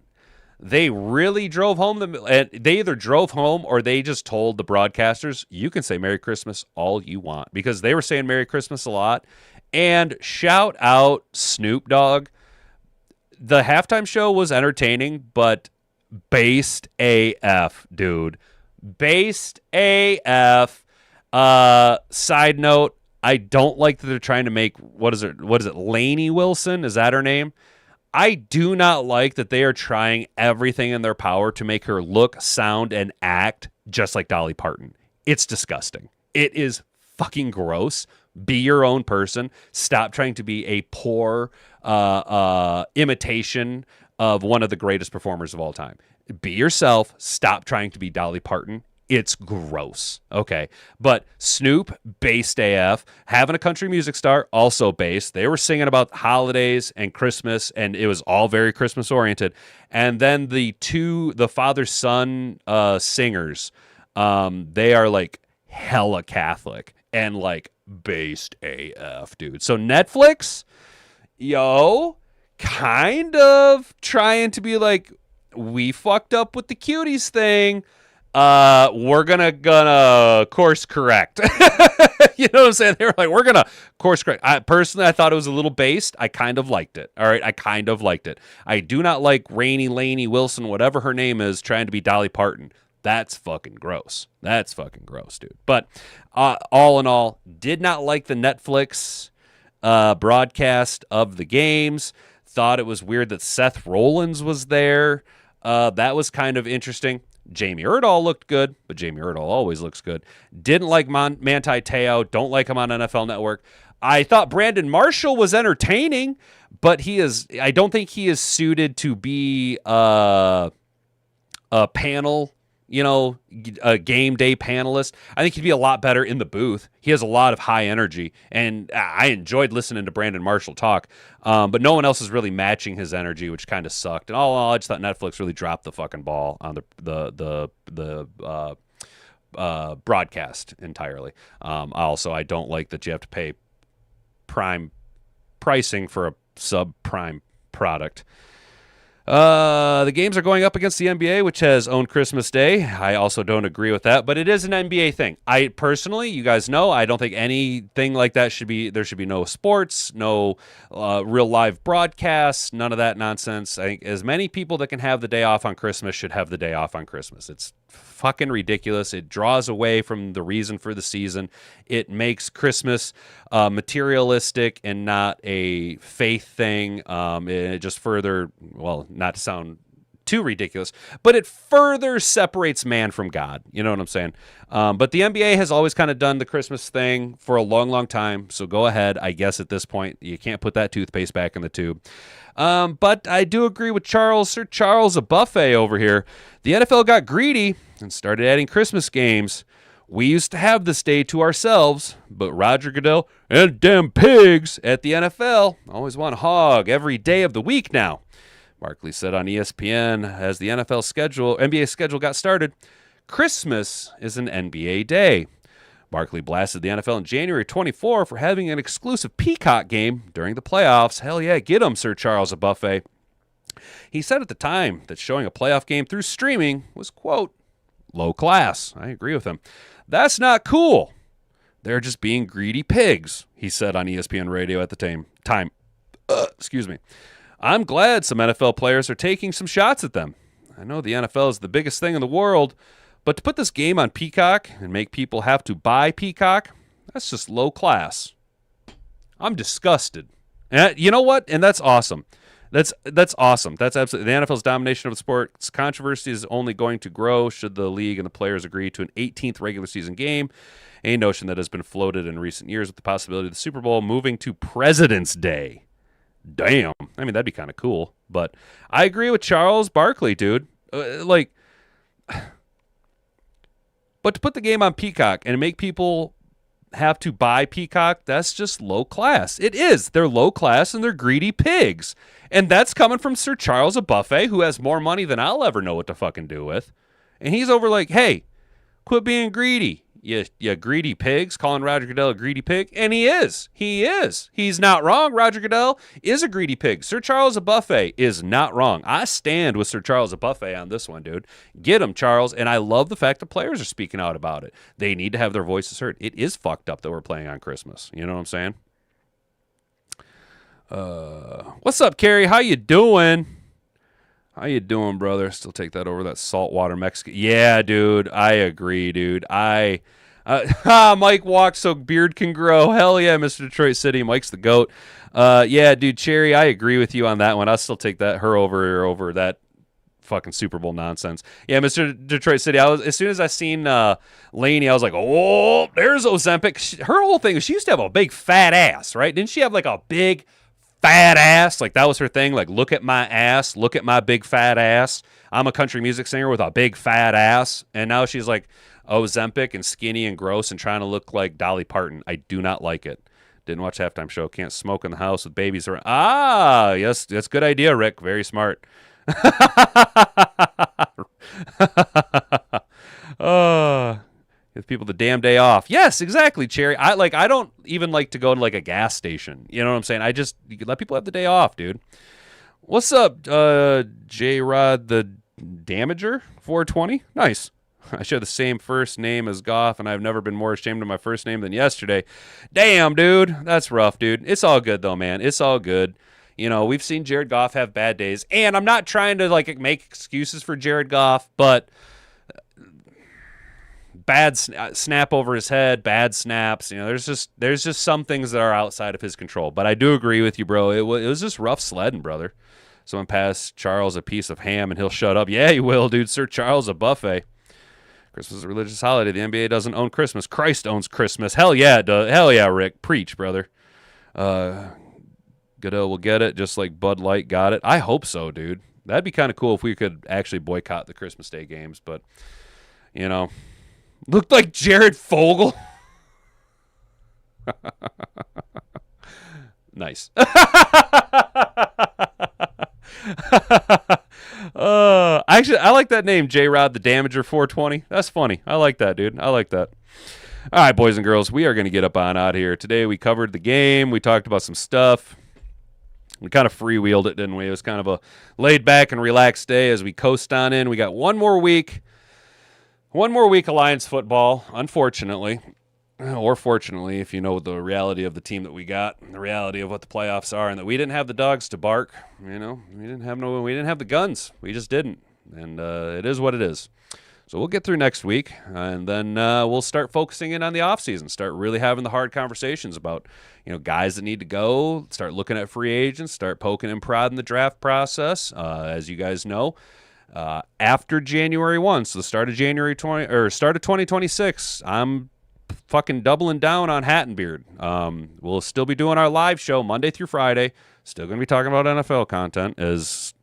Speaker 2: They really drove home they either drove home or they just told the broadcasters, you can say Merry Christmas all you want, because they were saying Merry Christmas a lot. And shout out Snoop Dogg. The halftime show was entertaining, but based AF, dude. Based AF. Side note, I don't like that they're trying to make, what is it, Lainey Wilson? Is that her name? I do not like that they are trying everything in their power to make her look, sound, and act just like Dolly Parton. It's disgusting. It is fucking gross. Be your own person. Stop trying to be a poor imitation of one of the greatest performers of all time. Be yourself. Stop trying to be Dolly Parton. It's gross. Okay. But Snoop, based AF, having a country music star, also based. They were singing about holidays and Christmas, and it was all very Christmas oriented. And then the father-son singers, they are like hella Catholic and like based AF, dude. So Netflix, kind of trying to be like, we fucked up with the cuties thing. we're gonna course correct. You know what I'm saying? They were like, we're gonna course correct. I thought it was a little based. I kind of liked it. All right, I kind of liked it. I do not like Rainey Laney Wilson, whatever her name is, trying to be Dolly Parton. That's fucking gross. That's fucking gross, dude. But all in all, did not like the Netflix broadcast of the games. Thought it was weird that Seth Rollins was there. That was kind of interesting. Jamie Erdahl looked good, but Jamie Erdahl always looks good. Didn't like Manti Te'o. Don't like him on NFL Network. I thought Brandon Marshall was entertaining, but I don't think he is suited to be a panel, a game day panelist. I think he'd be a lot better in the booth. He has a lot of high energy, and I enjoyed listening to Brandon Marshall talk, but no one else is really matching his energy, which kind of sucked. And all in all, I just thought Netflix really dropped the fucking ball on the broadcast entirely. Also, I don't like that you have to pay prime pricing for a subprime product. The games are going up against the NBA, which has owned Christmas Day. I also don't agree with that, but it is an NBA thing. I personally, you guys know, I don't think anything like that there should be no sports, no real live broadcasts, none of that nonsense. I think as many people that can have the day off on Christmas should have the day off on Christmas. It's fucking ridiculous. It draws away from the reason for the season. It makes Christmas materialistic and not a faith thing. It just further, well, not to sound too ridiculous, but it further separates man from God. You know what I'm saying? But the NBA has always kind of done the Christmas thing for a long, long time. So go ahead. I guess at this point, you can't put that toothpaste back in the tube. But I do agree with Sir Charles Buffet over here. The NFL got greedy and started adding Christmas games. We used to have this day to ourselves, but Roger Goodell and damn pigs at the NFL always want to hog every day of the week now. Barkley said on ESPN as the NBA schedule got started, Christmas is an NBA day. Barkley blasted the NFL in January 24 for having an exclusive Peacock game during the playoffs. Hell yeah, get him, Sir Charles Buffet. He said at the time that showing a playoff game through streaming was, quote, low class. I agree with him. That's not cool. They're just being greedy pigs, he said on ESPN radio at the time. Excuse me. I'm glad some NFL players are taking some shots at them. I know the NFL is the biggest thing in the world, but to put this game on Peacock and make people have to buy Peacock, that's just low class. I'm disgusted. And you know what? And that's awesome. That's awesome. That's absolutely the NFL's domination of the sport. Its controversy is only going to grow should the league and the players agree to an 18th regular season game, a notion that has been floated in recent years with the possibility of the Super Bowl moving to President's Day. Damn. I mean, that'd be kind of cool. But I agree with Charles Barkley, dude. But to put the game on Peacock and make people have to buy Peacock, that's just low class. It is. They're low class and they're greedy pigs. And that's coming from Sir Charles Buffet, who has more money than I'll ever know what to fucking do with. And he's over like, hey, quit being greedy, you greedy pigs, calling Roger Goodell a greedy pig. And he is. He is. He's not wrong. Roger Goodell is a greedy pig. Sir Charles Buffet is not wrong. I stand with Sir Charles Buffet on this one, dude. Get him, Charles. And I love the fact that players are speaking out about it. They need to have their voices heard. It is fucked up that we're playing on Christmas. You know what I'm saying? What's up, Carrie? How you doing? How you doing, brother? Still take that over that saltwater Mexican. Yeah, dude. I agree, dude. Mike walks so beard can grow. Hell yeah, Mr. Detroit City. Mike's the GOAT. Yeah, dude, Cherry, I agree with you on that one. I'll still take her over that fucking Super Bowl nonsense. Yeah, Mr. Detroit City. As soon as I seen Laney, I was like, oh, there's Ozempic. Her whole thing is she used to have a big fat ass, right? Didn't she have like a big fat ass? Like that was her thing. Like, look at my ass. Look at my big fat ass. I'm a country music singer with a big fat ass. And now she's like Ozempic and skinny and gross and trying to look like Dolly Parton. I do not like it. Didn't watch halftime show. Can't smoke in the house with babies around. Ah, yes, that's a good idea, Rick. Very smart. Give people the damn day off. Yes, exactly, Cherry. I don't even like to go to like a gas station. You know what I'm saying? You let people have the day off, dude. What's up, J-Rod the Damager 420? Nice. I share the same first name as Goff, and I've never been more ashamed of my first name than yesterday. Damn, dude. That's rough, dude. It's all good, though, man. It's all good. You know, we've seen Jared Goff have bad days, and I'm not trying to, like, make excuses for Jared Goff, but bad snap over his head, bad snaps. You know, there's just some things that are outside of his control. But I do agree with you, bro. It was just rough sledding, brother. Someone passed Charles a piece of ham, and he'll shut up. Yeah, he will, dude. Sir Charles a buffet. Christmas is a religious holiday. The NBA doesn't own Christmas. Christ owns Christmas. Hell yeah, it does. Hell yeah, Rick. Preach, brother. Goodell will get it, just like Bud Light got it. I hope so, dude. That'd be kind of cool if we could actually boycott the Christmas Day games. But, you know, looked like Jared Fogle. Nice. Actually, I like that name, J-Rod the Damager 420. That's funny. I like that, dude. I like that. All right, boys and girls, we are going to get up on out here. Today we covered the game. We talked about some stuff. We kind of freewheeled it, didn't we? It was kind of a laid-back and relaxed day as we coast on in. We got one more week Alliance football, unfortunately. Or fortunately, if you know the reality of the team that we got, and the reality of what the playoffs are, and that we didn't have the dogs to bark. You know, we didn't have the guns. We just didn't, and it is what it is. So we'll get through next week, and then we'll start focusing in on the offseason, start really having the hard conversations about, you know, guys that need to go, start looking at free agents, start poking and prodding the draft process. As you guys know, after January 1, so the start of start of 2026, I'm fucking doubling down on Hat and Beard. We'll still be doing our live show Monday through Friday. Still going to be talking about NFL content, as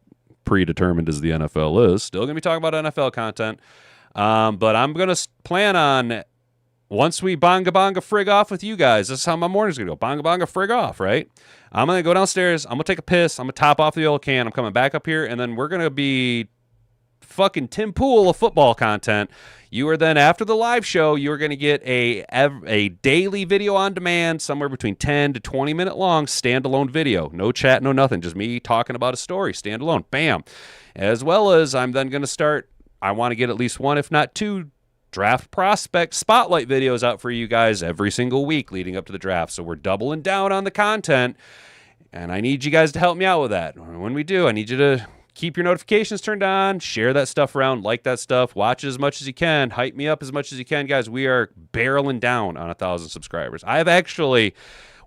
Speaker 2: predetermined as the NFL is. Still going to be talking about NFL content. But I'm going to plan on, once we bonga frig off with you guys, this is how my morning's going to go. Bonga frig off, right? I'm going to go downstairs. I'm going to take a piss. I'm going to top off the old can. I'm coming back up here, and then we're going to be fucking Tim Pool of football content. You are then, after the live show, you are going to get a daily video on demand, somewhere between 10 to 20 minute long, standalone video. No chat, no nothing. Just me talking about a story, standalone. Bam. As well as I'm then going to start, I want to get at least one, if not two, draft prospect spotlight videos out for you guys every single week leading up to the draft. So we're doubling down on the content, and I need you guys to help me out with that. When we do, I need you to keep your notifications turned on, share that stuff around, like that stuff, watch it as much as you can, hype me up as much as you can. Guys, we are barreling down on 1,000 subscribers. I have actually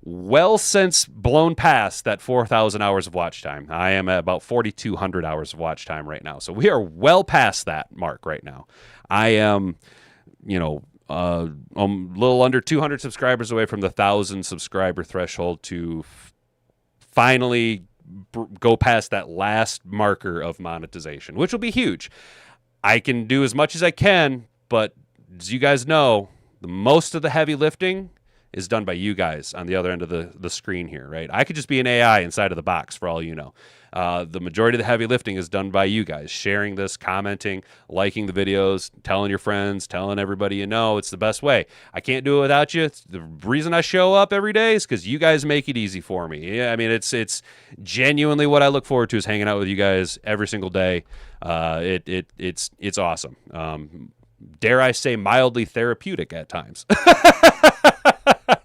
Speaker 2: well since blown past that 4,000 hours of watch time. I am at about 4,200 hours of watch time right now. So we are well past that mark right now. I am, you know, a little under 200 subscribers away from the 1,000 subscriber threshold to finally go past that last marker of monetization, which will be huge. I can do as much as I can, but as you guys know, the most of the heavy lifting is done by you guys on the other end of the screen here, right? I could just be an AI inside of the box for all you know. The majority of the heavy lifting is done by you guys, sharing this, commenting, liking the videos, telling your friends, telling everybody you know. It's the best way. I can't do it without you. It's the reason I show up every day is because you guys make it easy for me. Yeah, I mean, it's genuinely what I look forward to is hanging out with you guys every single day. It's awesome. Dare I say mildly therapeutic at times.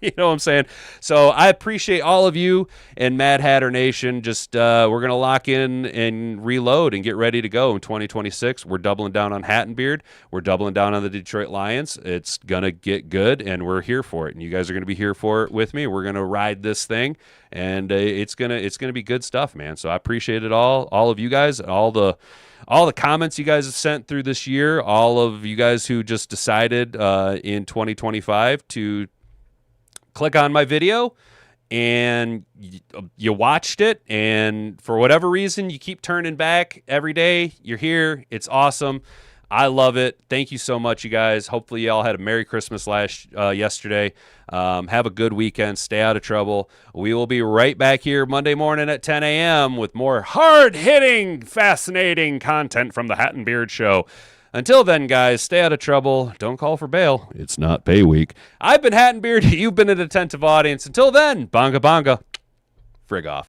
Speaker 2: You know what I'm saying? So I appreciate all of you and Mad Hatter Nation. Just we're going to lock in and reload and get ready to go in 2026. We're doubling down on Hat and Beard. We're doubling down on the Detroit Lions. It's going to get good, and we're here for it. And you guys are going to be here for it with me. We're going to ride this thing, and it's gonna be good stuff, man. So I appreciate it all of you guys, all the comments you guys have sent through this year, all of you guys who just decided in 2025 to click on my video and you watched it, and for whatever reason you keep turning back every day. You're here. It's awesome. I love it. Thank you so much, you guys. Hopefully you all had a Merry Christmas yesterday. Have a good weekend. Stay out of trouble. We will be right back here Monday morning at 10 a.m. with more hard-hitting, fascinating content from the Hat and Beard Show. Until then, guys, stay out of trouble. Don't call for bail. It's not pay week. I've been Hat and Beard. You've been an attentive audience. Until then, bonga bonga. Frig off.